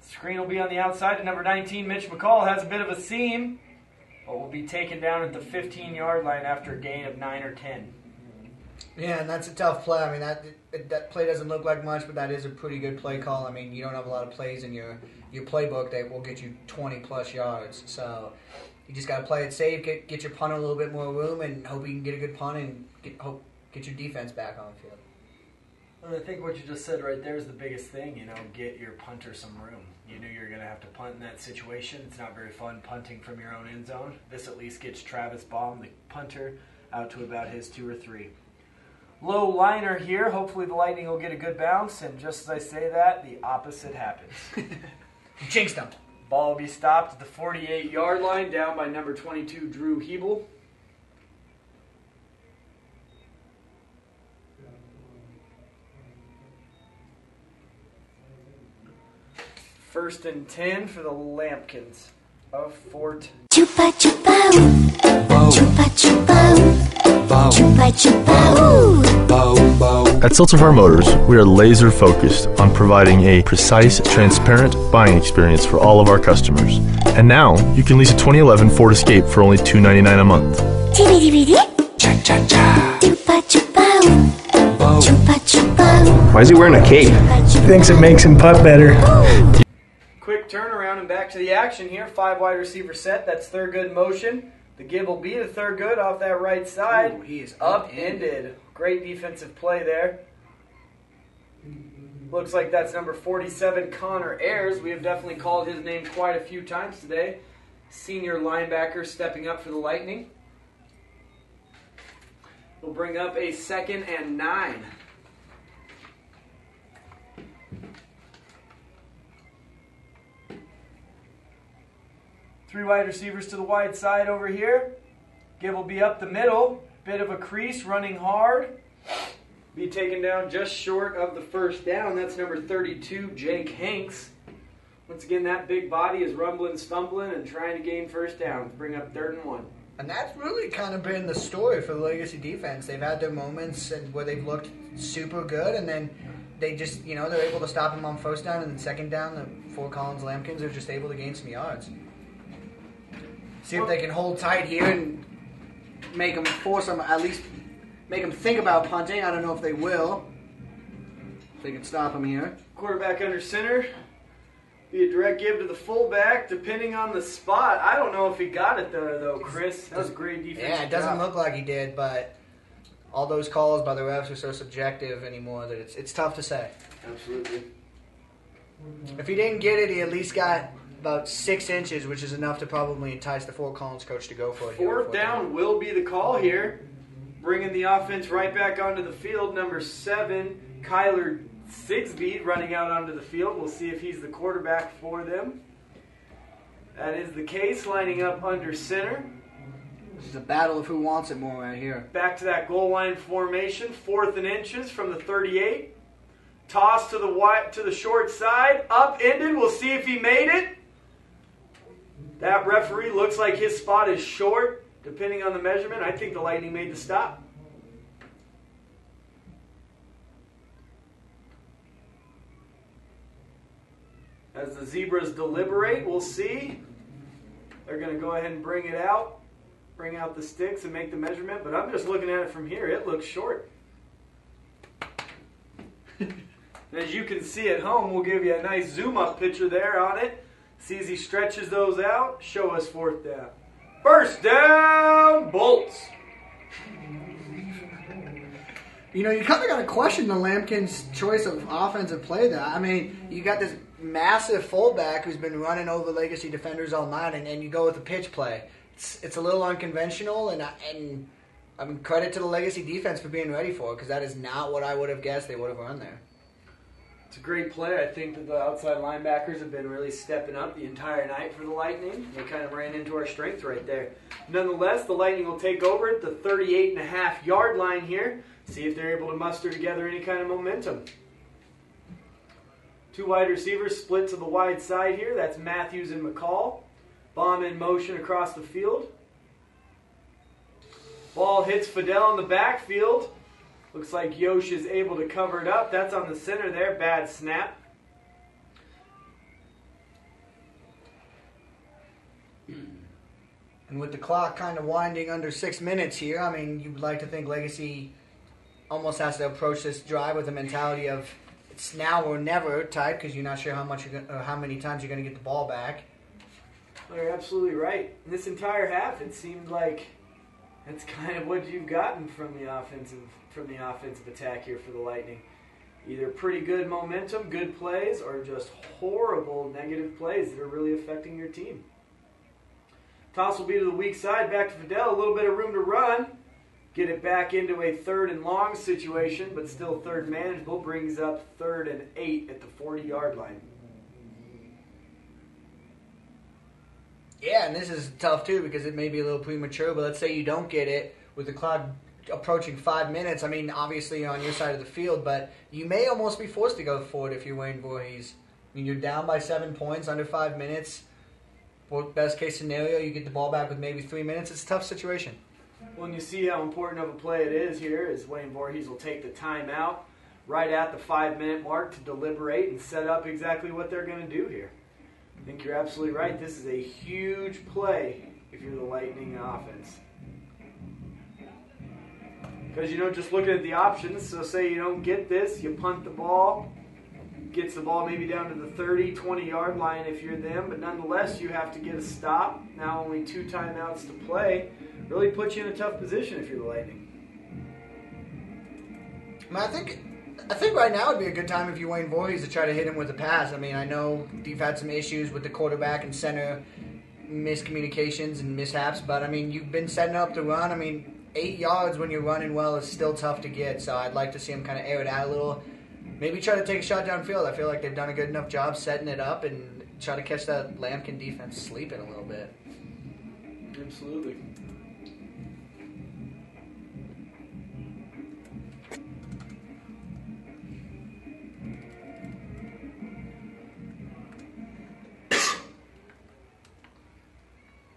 Screen will be on the outside to number 19. Mitch McCall has a bit of a seam, but will be taken down at the 15-yard line after a gain of 9 or 10. Yeah, and that's a tough play. I mean, that play doesn't look like much, but that is a pretty good play call. I mean, you don't have a lot of plays in your playbook that will get you 20-plus yards. So you just got to play it safe, get your punter a little bit more room, and hope you can get a good punt and get your defense back on the field. Well, I think what you just said right there is the biggest thing, get your punter some room. You knew you were going to have to punt in that situation. It's not very fun punting from your own end zone. This at least gets Travis Baum, the punter, out to about his 2 or 3. Low liner here. Hopefully the Lightning will get a good bounce, and just as I say that, the opposite happens. Jinxed them. Ball will be stopped at the 48-yard line, down by number 22, Drew Hebel. First and 10 for the Lampkins of Fort. Chupa chupa, chupa chupa. Chupa chupa ooh. At Silver Motors, we are laser focused on providing a precise, transparent buying experience for all of our customers. And now, you can lease a 2011 Ford Escape for only $299 a month. Chupa chupa ooh. Chupa chupa ooh. Why is he wearing a cape? He thinks it makes him putt better. Quick turnaround and back to the action here. 5 wide receiver set. That's Thurgood motion. The give will be to Thurgood off that right side. Ooh, he is upended. Great defensive play there. Looks like that's number 47, Connor Ayers. We have definitely called his name quite a few times today. Senior linebacker stepping up for the Lightning. We'll bring up a 2nd and 9. Three wide receivers to the wide side over here. Give will be up the middle. Bit of a crease, running hard. Be taken down just short of the first down. That's number 32, Jake Hanks. Once again, that big body is rumbling, stumbling, and trying to gain first down. Bring up 3rd and 1. And that's really kind of been the story for the Legacy defense. They've had their moments where they've looked super good, and then they just, they're able to stop them on first down, and then second down, the Fort Collins Lambkins are just able to gain some yards. See if they can hold tight here and make them force them, at least make them think about punting. I don't know if they will. If they can stop them here. Quarterback under center. Be a direct give to the fullback, depending on the spot. I don't know if he got it there, though, Chris. That was a great defense. Yeah, it doesn't look like he did, but all those calls by the refs are so subjective anymore that it's tough to say. Absolutely. If he didn't get it, he at least got about 6 inches, which is enough to probably entice the Fort Collins coach to go for it. 4th down will be the call here. Bringing the offense right back onto the field. Number 7, Kyler Sigsby running out onto the field. We'll see if he's the quarterback for them. That is the case, lining up under center. This is a battle of who wants it more right here. Back to that goal line formation. 4th and inches from the 38. Toss to the short side. Upended. We'll see if he made it. That referee looks like his spot is short, depending on the measurement. I think the Lightning made the stop. As the Zebras deliberate, we'll see. They're going to go ahead and bring it out. Bring out the sticks and make the measurement. But I'm just looking at it from here. It looks short. As you can see at home, we'll give you a nice zoom-up picture there on it. See as he stretches those out. Show us 4th down. First down, Bolts. You kind of got to question the Lambkins' choice of offensive play there. I mean, you got this massive fullback who's been running over Legacy defenders all night, and you go with a pitch play. It's a little unconventional, and I mean, credit to the Legacy defense for being ready for it, because that is not what I would have guessed they would have run there. It's a great play. I think that the outside linebackers have been really stepping up the entire night for the Lightning. They kind of ran into our strength right there. Nonetheless, the Lightning will take over at the 38.5-yard line here. See if they're able to muster together any kind of momentum. 2 wide receivers split to the wide side here. That's Matthews and McCall. Bomb in motion across the field. Ball hits Fidel in the backfield. Looks like Yosh is able to cover it up. That's on the center there. Bad snap. And with the clock kind of winding under 6 minutes here, I mean, you would like to think Legacy almost has to approach this drive with the mentality of it's now or never type, because you're not sure how many times you're going to get the ball back. Well, you're absolutely right. In this entire half, it seemed like that's kind of what you've gotten from the offensive attack here for the Lightning. Either pretty good momentum, good plays, or just horrible negative plays that are really affecting your team. Toss will be to the weak side, back to Fidel. A little bit of room to run. Get it back into a 3rd and long situation, but still 3rd manageable. Brings up 3rd and 8 at the 40-yard line. Yeah, and this is tough too because it may be a little premature, but let's say you don't get it with the clock approaching 5 minutes. I mean, obviously you're on your side of the field, but you may almost be forced to go for it if you're Wayne Voorhees. I mean, you're down by 7 points, under 5 minutes. Best case scenario, you get the ball back with maybe 3 minutes. It's a tough situation. When you see how important of a play it is here, is Wayne Voorhees will take the timeout right at the 5-minute mark to deliberate and set up exactly what they're going to do here. I think you're absolutely right. This is a huge play if you're the Lightning offense. Because, just looking at the options, so say you don't get this, you punt the ball, gets the ball maybe down to the 30, 20-yard line if you're them, but nonetheless you have to get a stop. Now only 2 timeouts to play. Really puts you in a tough position if you're the Lightning. I think right now would be a good time if you Wayne Voorhees to try to hit him with a pass. I mean, I know you've had some issues with the quarterback and center miscommunications and mishaps, but I mean, you've been setting up the run. I mean, 8 yards when you're running well is still tough to get, so I'd like to see him kind of air it out a little. Maybe try to take a shot downfield. I feel like they've done a good enough job setting it up and try to catch that Lampkin defense sleeping a little bit. Absolutely.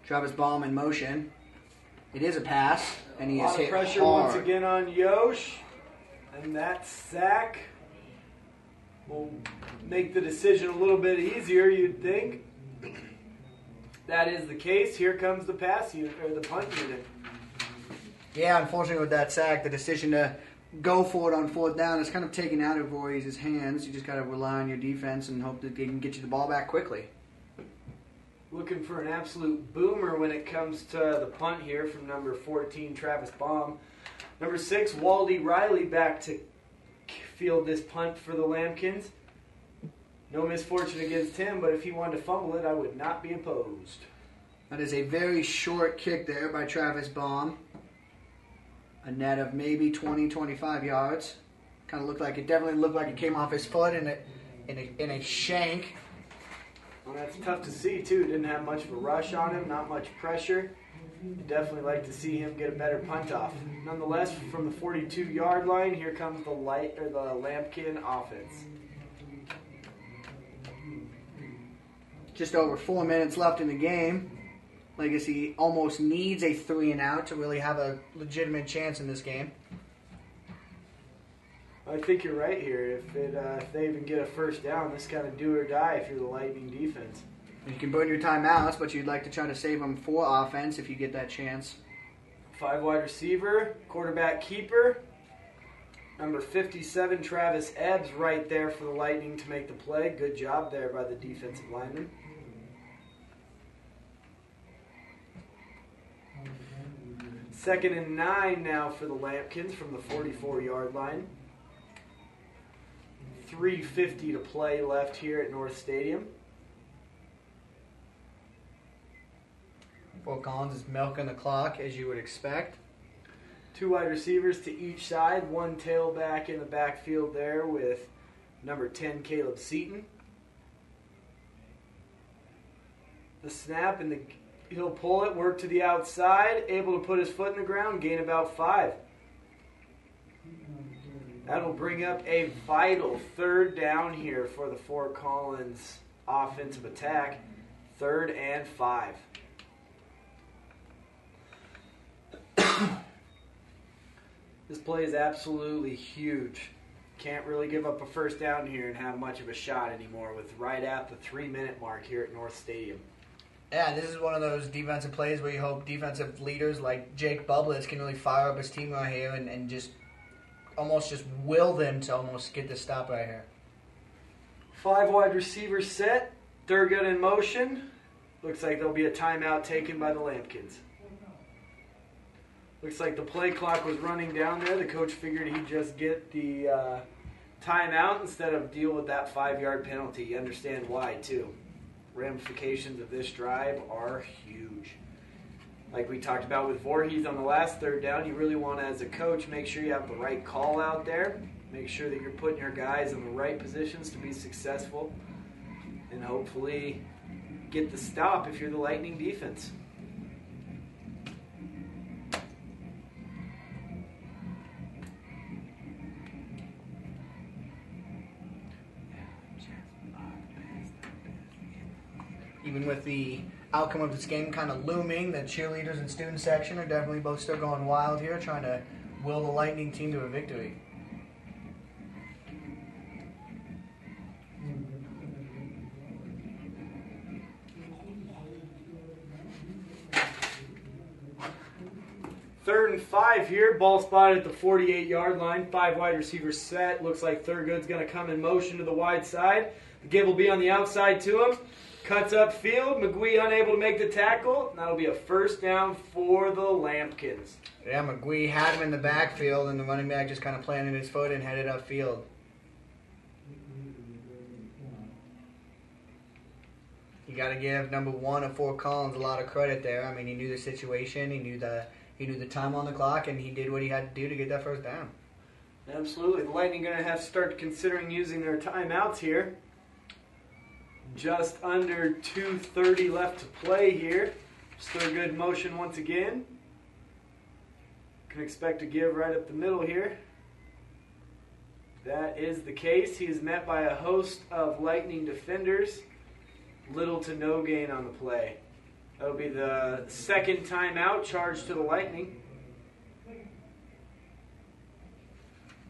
Travis Baum in motion. It is a pass, and he is hit hard. A lot of pressure once again on Yosh, and that sack will make the decision a little bit easier, you'd think. That is the case. Here comes the pass unit, or the punt unit. Yeah, unfortunately with that sack, the decision to go for it on 4th down is kind of taken out of Voorhees' hands. You just got to rely on your defense and hope that they can get you the ball back quickly. Looking for an absolute boomer when it comes to the punt here from number 14, Travis Baum. Number 6, Waldy Riley back to field this punt for the Lampkins. No misfortune against him, but if he wanted to fumble it, I would not be opposed. That is a very short kick there by Travis Baum. A net of maybe 20, 25 yards. Definitely looked like it came off his foot in a shank. Well, that's tough to see, too. Didn't have much of a rush on him, not much pressure. You'd definitely like to see him get a better punt off. Nonetheless, from the 42-yard line, here comes the Lampkin offense. Just over 4 minutes left in the game. Legacy almost needs a 3-and-out to really have a legitimate chance in this game. I think you're right here. If they even get a first down, this kind of do or die if you're the Lightning defense. You can burn your timeouts, but you'd like to try to save them for offense if you get that chance. 5 wide receiver, quarterback keeper. Number 57, Travis Ebbs, right there for the Lightning to make the play. Good job there by the defensive lineman. Second and 9 now for the Lampkins from the 44-yard line. 3:50 to play left here at North Stadium. Fort Collins is milking the clock, as you would expect. 2 wide receivers to each side. 1 tailback in the backfield there with number 10, Caleb Seaton. The snap, and he'll pull it, work to the outside, able to put his foot in the ground, gain about 5. That'll bring up a vital 3rd down here for the Fort Collins offensive attack. 3rd and 5. This play is absolutely huge. Can't really give up a first down here and have much of a shot anymore with right at the 3-minute mark here at North Stadium. Yeah, this is one of those defensive plays where you hope defensive leaders like Jake Bublis can really fire up his team right here and just almost just will them to almost get this stop right here. 5 wide receivers set. Thurgood in motion. Looks like there'll be a timeout taken by the Lampkins. Looks like the play clock was running down there. The coach figured he'd just get the timeout instead of deal with that 5-yard penalty. You understand why, too. Ramifications of this drive are huge. Like we talked about with Voorhees on the last 3rd down, you really want to, as a coach, make sure you have the right call out there. Make sure that you're putting your guys in the right positions to be successful. And hopefully get the stop if you're the Lightning defense. Even with the outcome of this game kind of looming. The cheerleaders and student section are definitely both still going wild here, trying to will the Lightning team to a victory. Third and 5 here. Ball spotted at the 48-yard line. 5 wide receivers set. Looks like Thurgood's going to come in motion to the wide side. The give will be on the outside to him. Cuts upfield. McGuee unable to make the tackle. And that'll be a first down for the Lampkins. Yeah, McGuee had him in the backfield, and the running back just kind of planted his foot and headed upfield. You got to give number 1 of Fort Collins a lot of credit there. I mean, he knew the situation. He knew the time on the clock, and he did what he had to do to get that first down. Absolutely. The Lightning going to have to start considering using their timeouts here. Just under 2:30 left to play here. Still good motion once again. Can expect to give right up the middle here. That is the case. He is met by a host of Lightning defenders. Little to no gain on the play. That'll be the second timeout charged to the Lightning.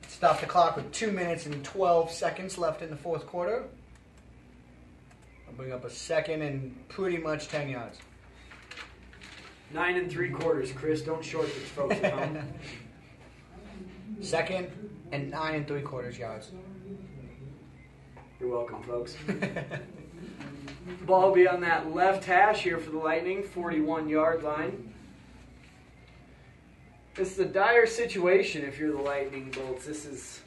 Stop the clock with 2 minutes and 12 seconds left in the fourth quarter. I'll bring up a second and pretty much 10 yards. 9 3/4, Chris. Don't short these folks at home. Second and 9 3/4 yards. You're welcome, folks. Ball will be on that left hash here for the Lightning, 41-yard line. This is a dire situation if you're the Lightning Bolts. This is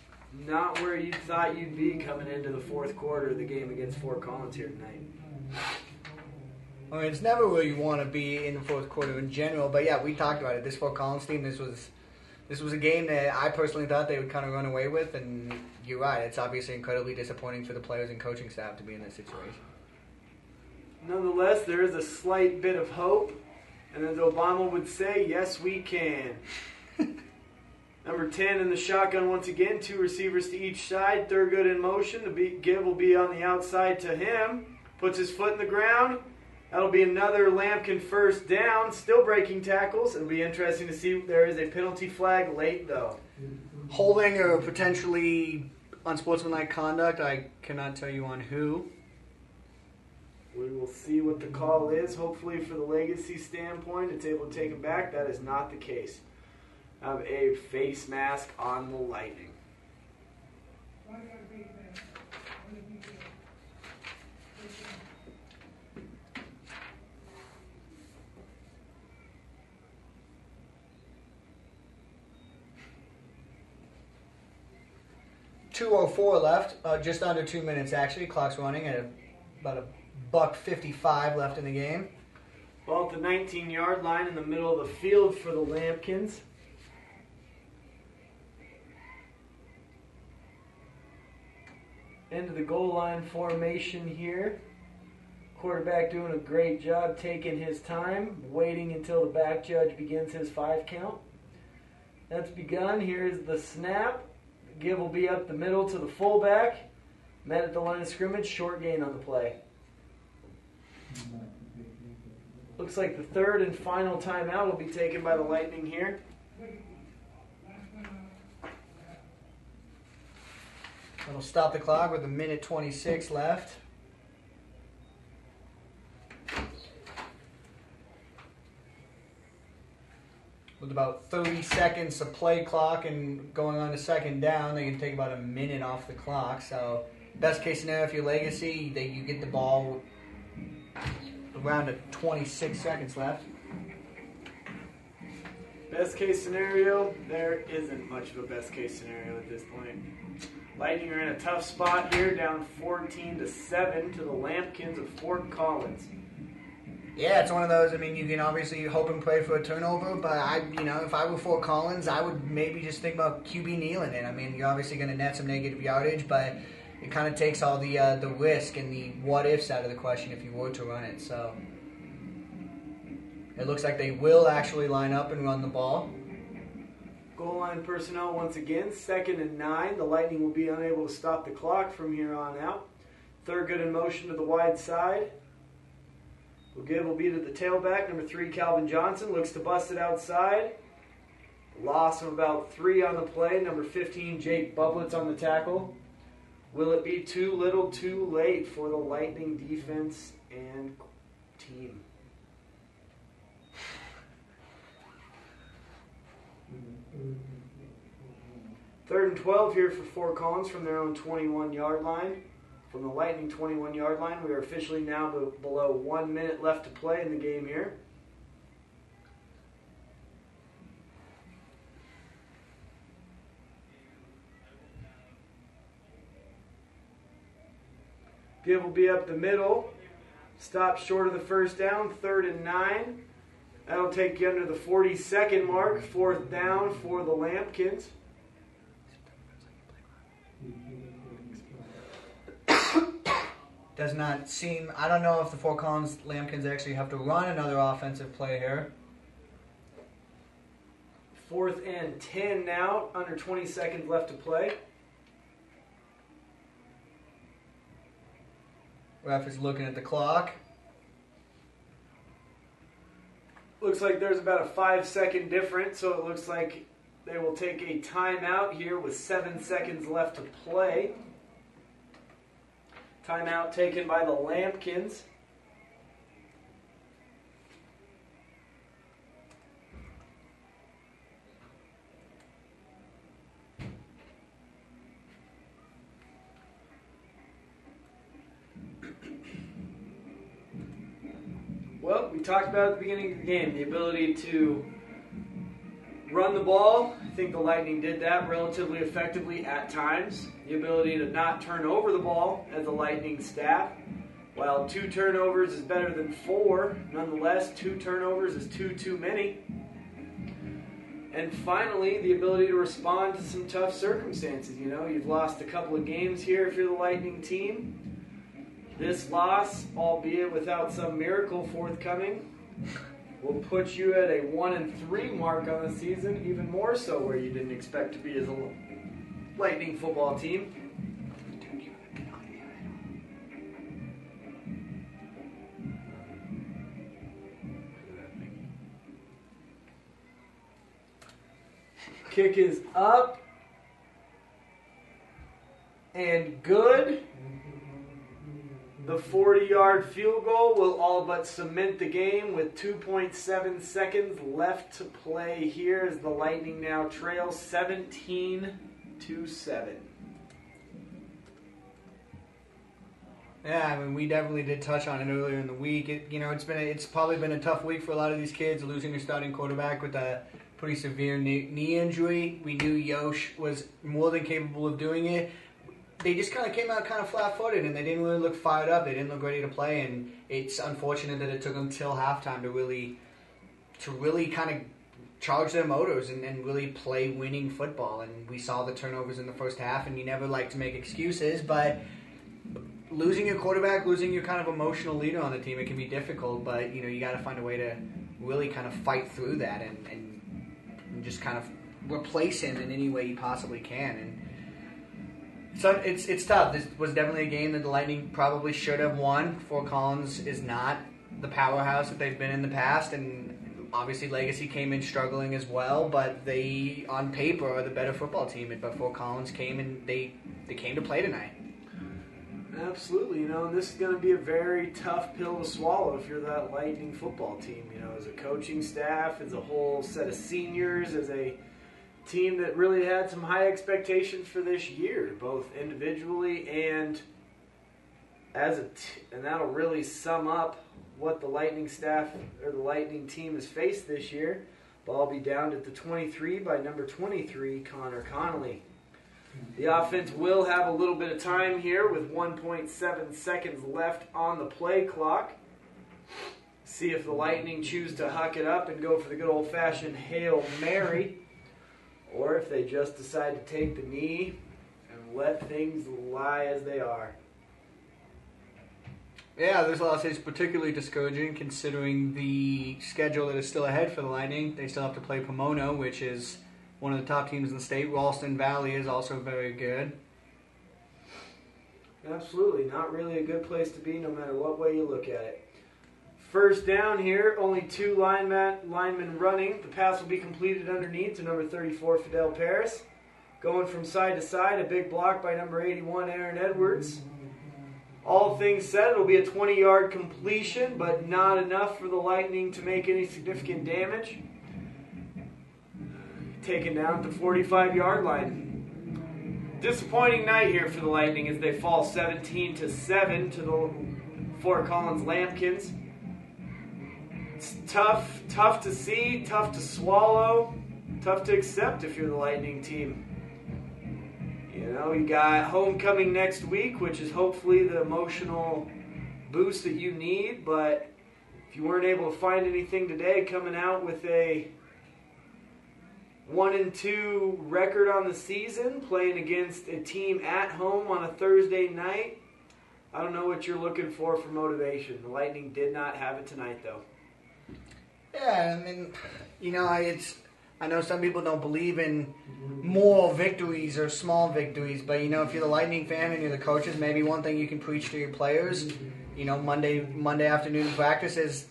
not where you thought you'd be coming into the fourth quarter of the game against Fort Collins here tonight. I mean, it's never where you want to be in the fourth quarter in general, but yeah, we talked about it. This Fort Collins team, this was a game that I personally thought they would kind of run away with, and you're right. It's obviously incredibly disappointing for the players and coaching staff to be in this situation. Nonetheless, there is a slight bit of hope, and as Obama would say, yes, we can. Number 10 in the shotgun once again, 2 receivers to each side. Thurgood in motion. The give will be on the outside to him. Puts his foot in the ground. That'll be another Lampkin first down. Still breaking tackles. It'll be interesting to see if there is a penalty flag late, though. Holding or potentially unsportsmanlike conduct, I cannot tell you on who. We will see what the call is. Hopefully, for the legacy standpoint, it's able to take him back. That is not the case. Have a face mask on the Lightning. .204 left, just under 2 minutes actually. Clock's running at about $1:55 left in the game. Ball at the 19-yard line in the middle of the field for the Lampkins. Into the goal line formation here. Quarterback doing a great job taking his time, waiting until the back judge begins his 5 count. That's begun. Here's the snap. The give will be up the middle to the fullback. Met at the line of scrimmage, short gain on the play. Looks like the third and final timeout will be taken by the Lightning here. It'll stop the clock with 1:26 left. With about 30 seconds of play clock and going on to second down, they can take about a minute off the clock. So, best case scenario, if you're Legacy, you get the ball around 26 seconds left. Best case scenario, there isn't much of a best case scenario at this point. Lightning are in a tough spot here, down 14-7 to the Lampkins of Fort Collins. Yeah, it's one of those. I mean, you can obviously hope and pray for a turnover, but if I were Fort Collins, I would maybe just think about QB kneeling in. I mean, you're obviously going to net some negative yardage, but it kind of takes all the risk and the what ifs out of the question if you were to run it. So it looks like they will actually line up and run the ball. Goal line personnel once again, 2nd and 9. The Lightning will be unable to stop the clock from here on out. Thurgood in motion to the wide side. will be to the tailback, number 3, Calvin Johnson. Looks to bust it outside. Loss of about 3 on the play. Number 15, Jake Bublitz on the tackle. Will it be too little, too late for the Lightning defense and team? Third and 12 here for Fort Collins from their own 21-yard line. From the Lightning 21-yard line, we are officially now below 1 minute left to play in the game here. Give will be up the middle. Stop short of the first down. 3rd and 9. That'll take you under the 40-second mark. 4th down for the Lampkins. Does not seem... I don't know if the Fort Collins Lambkins actually have to run another offensive play here. 4th and 10 now. Under 20 seconds left to play. Ref is looking at the clock. Looks like there's about a 5-second difference, so it looks like they will take a timeout here with 7 seconds left to play. Timeout taken by the Lampkins. Well, we talked about at the beginning of the game, the ability to run the ball. I think the Lightning did that relatively effectively at times. The ability to not turn over the ball as the Lightning staff. While 2 turnovers is better than 4, nonetheless, 2 turnovers is too many. And finally, the ability to respond to some tough circumstances. You know, you've lost a couple of games here if you're the Lightning team. This loss, albeit without some miracle forthcoming, will put you at a 1-3 mark on the season, even more so where you didn't expect to be as a Lightning football team. Kick is up and good. The 40-yard field goal will all but cement the game with 2.7 seconds left to play here as the Lightning now trail 17-7. Yeah, I mean, we definitely did touch on it earlier in the week. It's probably been a tough week for a lot of these kids, losing their starting quarterback with a pretty severe knee injury. We knew Yosh was more than capable of doing it. They just kind of came out kind of flat-footed, and they didn't really look fired up. They didn't look ready to play, and it's unfortunate that it took them till halftime to really kind of charge their motors and really play winning football. And we saw the turnovers in the first half, and you never like to make excuses, but losing your quarterback, losing your kind of emotional leader on the team, it can be difficult, but you got to find a way to really kind of fight through that and just kind of replace him in any way you possibly can. And so it's tough. This was definitely a game that the Lightning probably should have won. Fort Collins is not the powerhouse that they've been in the past, and obviously Legacy came in struggling as well, but they, on paper, are the better football team. But Fort Collins came and they came to play tonight. Absolutely, and this is going to be a very tough pill to swallow if you're that Lightning football team. As a coaching staff, as a whole set of seniors, as a team that really had some high expectations for this year, both individually and and that'll really sum up what the Lightning staff or the Lightning team has faced this year. Ball be down at the 23 by number 23, Connor Connolly. The offense will have a little bit of time here with 1.7 seconds left on the play clock. See if the Lightning choose to huck it up and go for the good old-fashioned Hail Mary, or if they just decide to take the knee and let things lie as they are. Yeah, this loss is particularly discouraging considering the schedule that is still ahead for the Lightning. They still have to play Pomona, which is one of the top teams in the state. Ralston Valley is also very good. Absolutely. Not really a good place to be no matter what way you look at it. First down here, only 2 linemen running. The pass will be completed underneath to number 34, Fidel Paris. Going from side to side, a big block by number 81, Aaron Edwards. All things said, it'll be a 20-yard completion, but not enough for the Lightning to make any significant damage. Taken down at the 45-yard line. Disappointing night here for the Lightning as they fall 17-7 to the Fort Collins Lambkins. It's tough to see, tough to swallow, tough to accept if you're the Lightning team. You know, you got homecoming next week, which is hopefully the emotional boost that you need, but if you weren't able to find anything today, coming out with a 1-2 record on the season, playing against a team at home on a Thursday night, I don't know what you're looking for motivation. The Lightning did not have it tonight, though. Yeah, I mean, you know, I know some people don't believe in moral victories or small victories, but, you know, if you're the Lightning fan and you're the coaches, maybe one thing you can preach to your players, you know, Monday afternoon practice is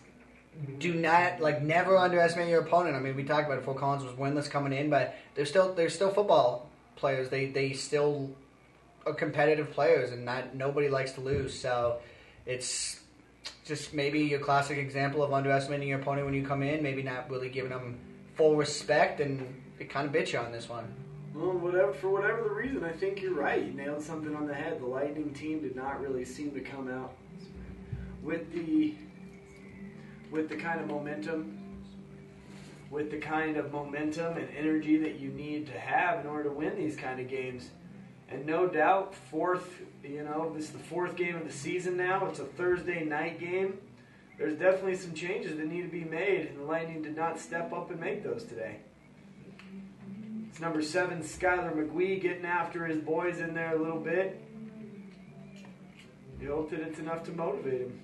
do not, never underestimate your opponent. I mean, we talked about it, Fort Collins was winless coming in, but they're still football players. They still are competitive players, and nobody likes to lose. So it's just maybe your classic example of underestimating your opponent when you come in, maybe not really giving them full respect, and it kind of bit you on this one. Well, for whatever the reason, I think you're right. You nailed something on the head. The Lightning team did not really seem to come out with the kind of momentum, and energy that you need to have in order to win these kind of games. And no doubt, this is the 4th game of the season now. It's a Thursday night game. There's definitely some changes that need to be made, and the Lightning did not step up and make those today. It's number 7, Skylar McGwee, getting after his boys in there a little bit. You hope that it's enough to motivate him.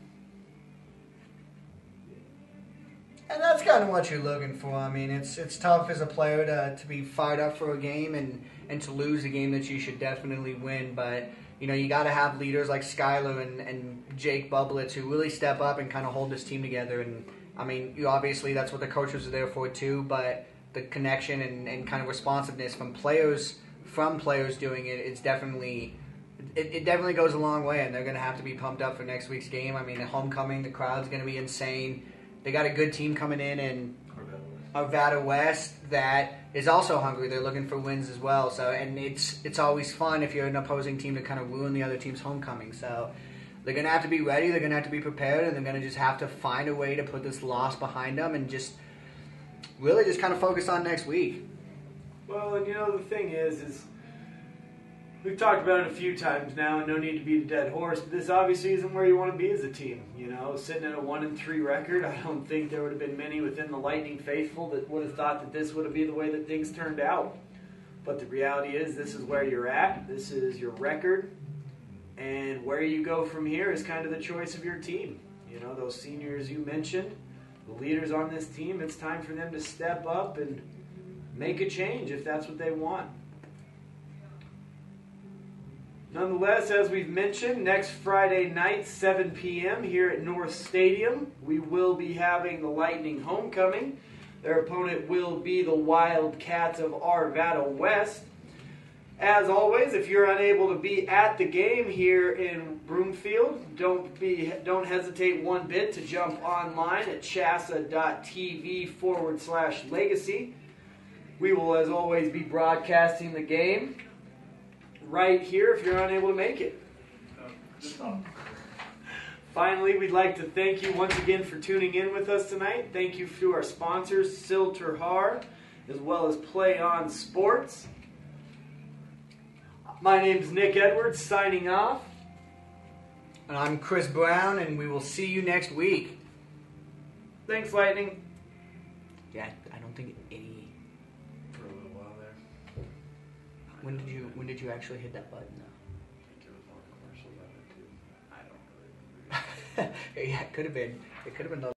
And that's kind of what you're looking for. I mean, it's tough as a player to be fired up for a game and to lose a game that you should definitely win. But, you know, you got to have leaders like Skylar and Jake Bublitz who really step up and kind of hold this team together. And, I mean, obviously that's what the coaches are there for too, but the connection and kind of responsiveness from players doing it, it definitely goes a long way, and they're going to have to be pumped up for next week's game. I mean, the homecoming, the crowd's going to be insane. They got a good team coming in Arvada West that is also hungry. They're looking for wins as well. So, and it's always fun if you're an opposing team to kind of ruin the other team's homecoming. So they're going to have to be ready. They're going to have to be prepared, and they're going to just have to find a way to put this loss behind them and just really just kind of focus on next week. Well, and you know, the thing is we've talked about it a few times now, and no need to beat a dead horse, but this obviously isn't where you want to be as a team. You know, sitting at a 1-3 record, I don't think there would have been many within the Lightning faithful that would have thought that this would be the way that things turned out. But the reality is this is where you're at, this is your record, and where you go from here is kind of the choice of your team. You know, those seniors you mentioned, the leaders on this team, it's time for them to step up and make a change if that's what they want. Nonetheless, as we've mentioned, next Friday night, 7 p.m. here at North Stadium, we will be having the Lightning homecoming. Their opponent will be the Wildcats of Arvada West. As always, if you're unable to be at the game here in Broomfield, don't hesitate one bit to jump online at chassa.tv/legacy. We will, as always, be broadcasting the game right here if you're unable to make it. Finally, we'd like to thank you once again for tuning in with us tonight. Thank you to our sponsors, Silter Har, as well as Play On Sports. My name's Nick Edwards, signing off. And I'm Chris Brown, and we will see you next week. Thanks, Lightning. Yeah, I don't think any... For a little while there. When did you actually hit that button, though? I think there was more commercials on it, too. I don't really remember. Yeah, it could have been. It could have been.